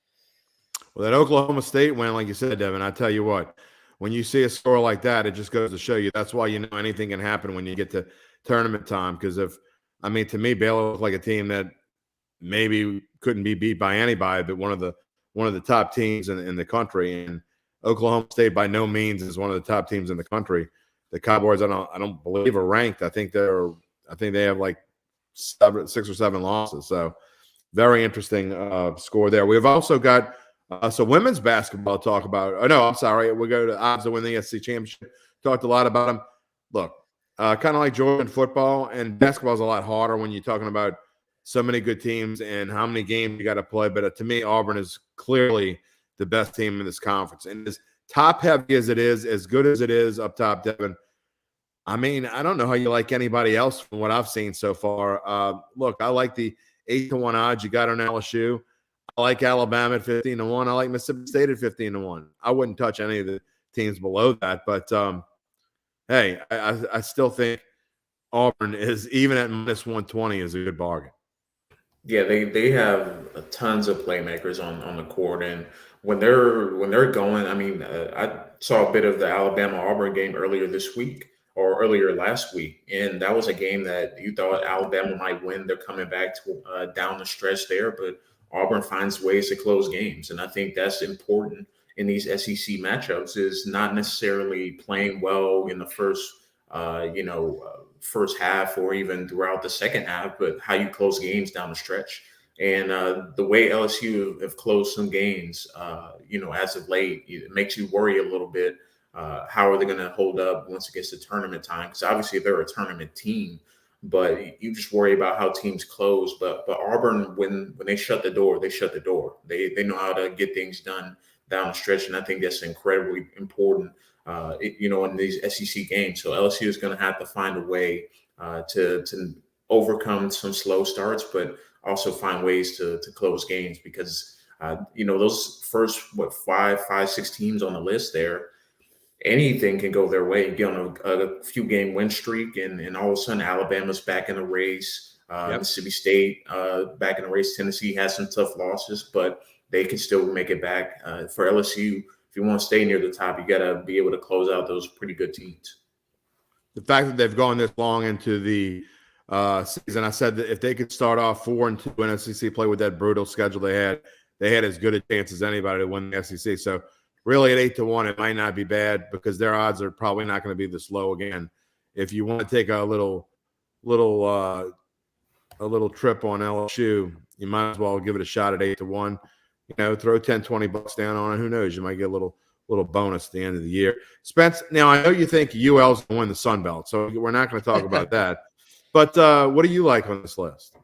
Well, that Oklahoma State win, like you said, Devin, I tell you what, when you see a score like that, it just goes to show you that's why you know anything can happen when you get to tournament time. Because to me, Baylor looked like a team that maybe couldn't be beat by anybody, but one of the top teams in the country. And Oklahoma State by no means is one of the top teams in the country. The Cowboys, I don't believe are ranked. I think they have like 6 or 7 losses. So very interesting score there. We've also got women's basketball to talk about. Oh, no, I'm sorry. We'll go to odds to win the SEC championship. Talked a lot about them. Look, kind of like Jordan football, and basketball is a lot harder when you're talking about so many good teams and how many games you got to play. But to me, Auburn is clearly the best team in this conference. And as top heavy as it is, as good as it is up top, Devin, I mean, I don't know how you like anybody else from what I've seen so far. Look, I like the 8-1 odds you got on LSU. I like Alabama at 15-1. I like Mississippi State at 15-1. I wouldn't touch any of the teams below that. But, hey, I still think Auburn is, even at minus 120, is a good bargain. Yeah, they have tons of playmakers on the court, and when they're going, I mean, I saw a bit of the Alabama-Auburn game earlier this week or earlier last week, and that was a game that you thought Alabama might win. They're coming back to down the stretch there, but Auburn finds ways to close games, and I think that's important in these SEC matchups. Is not necessarily playing well in the first half or even throughout the second half, but how you close games down the stretch. And the way LSU have closed some games, as of late, it makes you worry a little bit. How are they going to hold up once it gets to tournament time? Because obviously they're a tournament team, but you just worry about how teams close. But Auburn, when they shut the door, they shut the door. They know how to get things done down the stretch, and I think that's incredibly important. In these SEC games. So LSU is going to have to find a way to overcome some slow starts, but also find ways to close games because, those first, 5-6 teams on the list there, anything can go their way. Get on a few game win streak, and all of a sudden Alabama's back in the race. Mississippi State back in the race. Tennessee has some tough losses, but they can still make it back. For LSU, if you want to stay near the top, you got to be able to close out those pretty good teams. The fact that they've gone this long into the season, I said that if they could start off 4-2 in SEC play with that brutal schedule they had as good a chance as anybody to win the SEC. So really at 8-1, it might not be bad because their odds are probably not going to be this low again. If you want to take a little trip on LSU, you might as well give it a shot at 8-1. Throw $10-20 down on it. Who knows? You might get a little bonus at the end of the year. Spence, now I know you think UL's going to win the Sun Belt, so we're not going to talk about that. But what do you like on this list?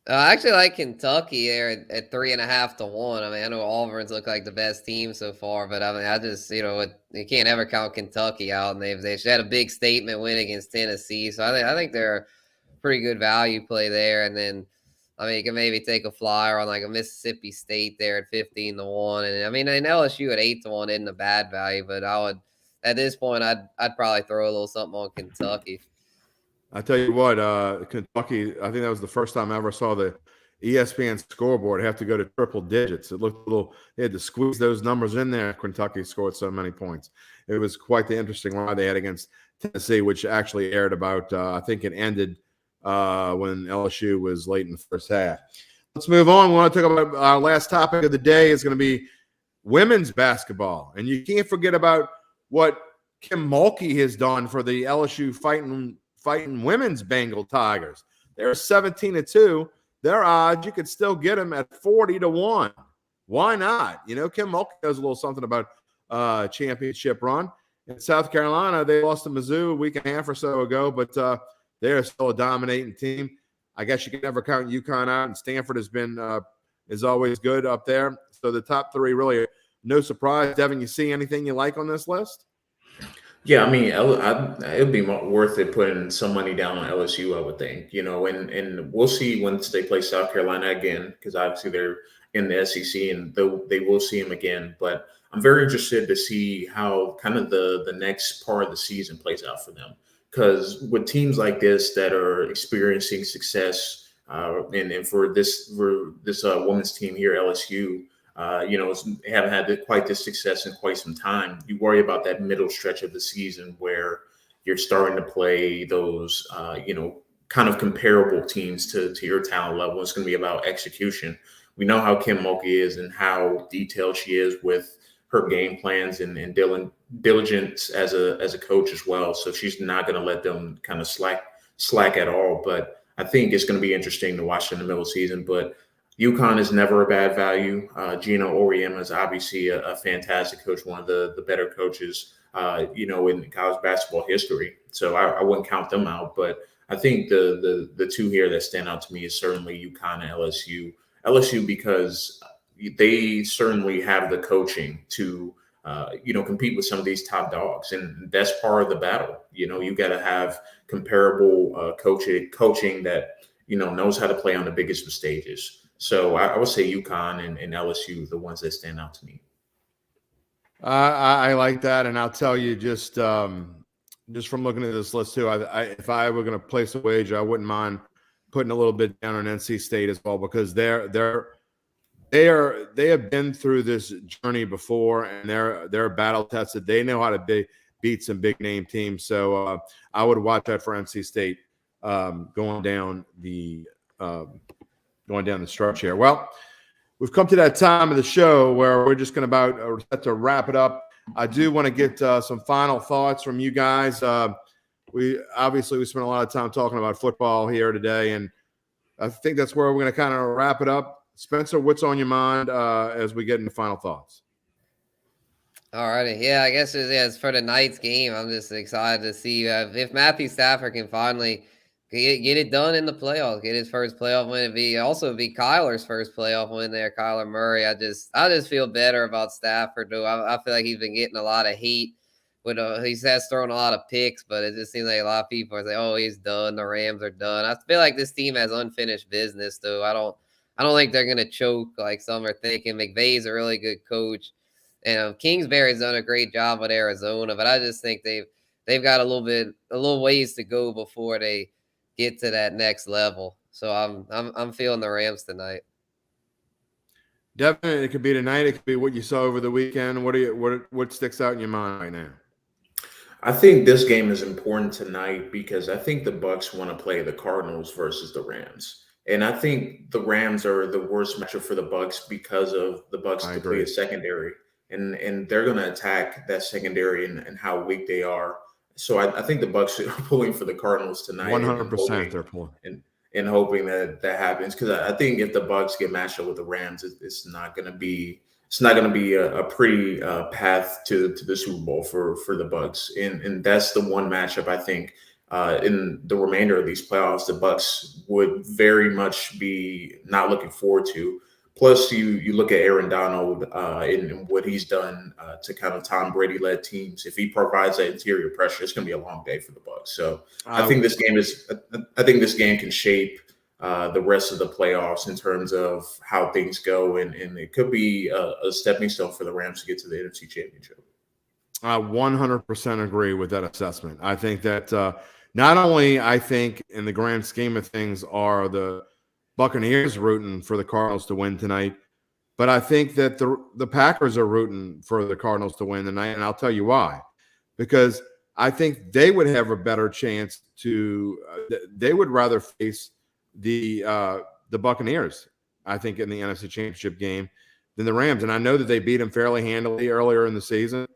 I actually like Kentucky there at 3.5-1. I mean, I know Auburn's look like the best team so far, but I mean, I just you can't ever count Kentucky out, and they had a big statement win against Tennessee, so I think they're a pretty good value play there, and then. I mean, you can maybe take a flyer on like a Mississippi State there at 15-1, and I mean, an LSU at 8-1 isn't a bad value, but at this point, I'd probably throw a little something on Kentucky. I tell you what, Kentucky, I think that was the first time I ever saw the ESPN scoreboard have to go to triple digits. It looked a little, they had to squeeze those numbers in there. Kentucky scored so many points. It was quite the interesting ride they had against Tennessee, which actually aired about, I think it ended when LSU was late in the first half. Let's move on. We want to talk about our last topic of the day is going to be women's basketball. And you can't forget about what Kim Mulkey has done for the LSU fighting women's Bengal Tigers. They're 17-2. Their odds, you could still get them at 40-1. Why not? Kim Mulkey knows a little something about championship run. In South Carolina, they lost to Mizzou a week and a half or so ago, but They are still a dominating team. I guess you can never count UConn out, and Stanford has been is always good up there. So the top three really no surprise. Devin, you see anything you like on this list? Yeah, I mean, it'd be worth it putting some money down on LSU, I would think, and we'll see once they play South Carolina again, because obviously they're in the SEC and they will see them again. But I'm very interested to see how kind of the next part of the season plays out for them, because with teams like this that are experiencing success, and for this women's team here, LSU. Haven't had quite this success in quite some time. You worry about that middle stretch of the season where you're starting to play those, kind of comparable teams to your talent level. It's going to be about execution. We know how Kim Mulkey is and how detailed she is with her game plans and diligence as a coach as well. So she's not going to let them kind of slack at all. But I think it's going to be interesting to watch in the middle of the season. But UConn is never a bad value. Gina Auriemma is obviously a fantastic coach, one of the better coaches, in college basketball history. So I wouldn't count them out. But I think the two here that stand out to me is certainly UConn and LSU. LSU because they certainly have the coaching to, compete with some of these top dogs, and that's part of the battle. You got to have comparable coaching that knows how to play on the biggest of stages. So I would say UConn and LSU, the ones that stand out to me. I like that, and I'll tell you just from looking at this list too. If I were going to place a wager, I wouldn't mind putting a little bit down on NC State as well, because they have been through this journey before, and they're battle tested. They know how to beat some big name teams. So I would watch that for NC State going down the stretch here. Well, we've come to that time of the show where we're just going to wrap it up. I do want to get some final thoughts from you guys. We spent a lot of time talking about football here today, and I think that's where we're going to kind of wrap it up. Spencer, what's on your mind as we get into final thoughts? All righty. Yeah, I guess it's for tonight's game. I'm just excited to see if Matthew Stafford can finally get it done in the playoffs, get his first playoff win. It'd be Kyler's first playoff win there, Kyler Murray. I just feel better about Stafford, though. I feel like he's been getting a lot of hate. He has thrown a lot of picks, but it just seems like a lot of people are saying, "Oh, he's done. The Rams are done." I feel like this team has unfinished business, though. I don't think they're gonna choke like some are thinking. McVay's a really good coach, and Kingsbury's done a great job with Arizona, but I just think they've got a little ways to go before they get to that next level. So I'm feeling the Rams tonight. Definitely, it could be tonight. It could be what you saw over the weekend. What sticks out in your mind right now? I think this game is important tonight because I think the Bucs want to play the Cardinals versus the Rams. And I think the Rams are the worst matchup for the Bucs because of the Bucs complete secondary. And they're going to attack that secondary and how weak they are. So I think the Bucs are pulling for the Cardinals tonight. 100% they're pulling. And hoping that happens, because I think if the Bucs get matched up with the Rams, it's not going to be a pretty path to the Super Bowl for the Bucs, and that's the one matchup I think in the remainder of these playoffs the Bucs would very much be not looking forward to. Plus, you look at Aaron Donald and what he's done to kind of Tom Brady-led teams. If he provides that interior pressure, it's going to be a long day for the Bucs. So I think this game can shape the rest of the playoffs in terms of how things go, and it could be a stepping stone for the Rams to get to the NFC Championship. I 100% agree with that assessment. I think that not only in the grand scheme of things are the Buccaneers rooting for the Cardinals to win tonight, but I think that the Packers are rooting for the Cardinals to win tonight, and I'll tell you why. Because I think they would have a better chance they would rather face the Buccaneers, I think, in the NFC Championship game than the Rams. And I know that they beat them fairly handily earlier in the season,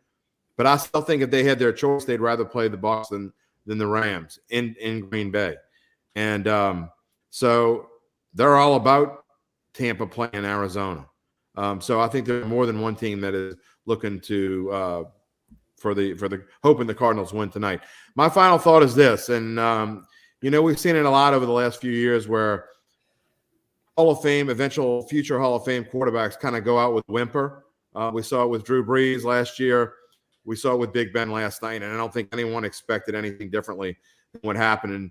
but I still think if they had their choice, they'd rather play the Bucs than the Rams in Green Bay. And so they're all about Tampa playing Arizona. So I think there's more than one team that is looking to for the hoping the Cardinals win tonight. My final thought is this, and we've seen it a lot over the last few years where Hall of Fame, eventual future Hall of Fame quarterbacks kind of go out with a whimper. We saw it with Drew Brees last year. We saw it with Big Ben last night, and I don't think anyone expected anything differently than what happened. And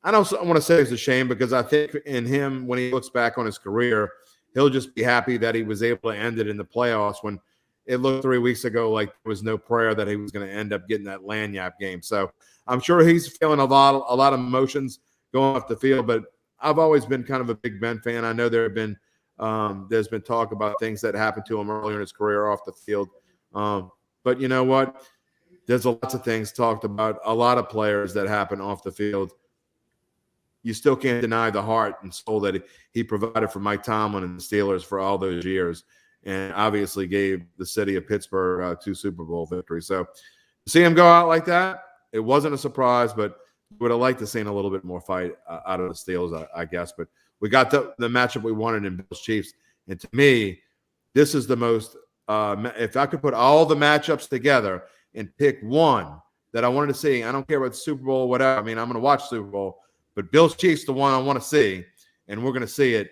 I don't want to say it's a shame because I think in him, when he looks back on his career, he'll just be happy that he was able to end it in the playoffs when it looked 3 weeks ago like there was no prayer that he was going to end up getting that lanyard game. So I'm sure he's feeling a lot of emotions going off the field, but I've always been kind of a Big Ben fan. I know there's been talk about things that happened to him earlier in his career off the field. But you know what? There's lots of things talked about, a lot of players that happen off the field. You still can't deny the heart and soul that he provided for Mike Tomlin and the Steelers for all those years, and obviously gave the city of Pittsburgh 2 Super Bowl victories. So to see him go out like that, it wasn't a surprise, but would have liked to seen a little bit more fight out of the Steelers, I guess. But we got the matchup we wanted in Bills Chiefs. And to me, this is the most if I could put all the matchups together and pick one that I wanted to see, I don't care about the Super Bowl or whatever. I mean, I'm going to watch Super Bowl, but Bills Chiefs the one I want to see, and we're going to see it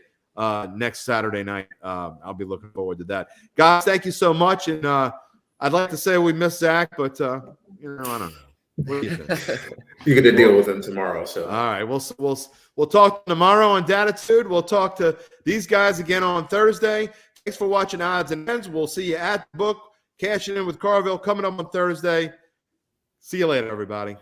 next Saturday night. I'll be looking forward to that. Guys, thank you so much. And I'd like to say we missed Zach, but I don't know. What do you think? You're going to deal with him tomorrow. So all right, we'll talk tomorrow on Datitude. We'll talk to these guys again on Thursday. Thanks for watching Odds and Ends. We'll see you at the book. Cashing in with Carville coming up on Thursday. See you later, everybody.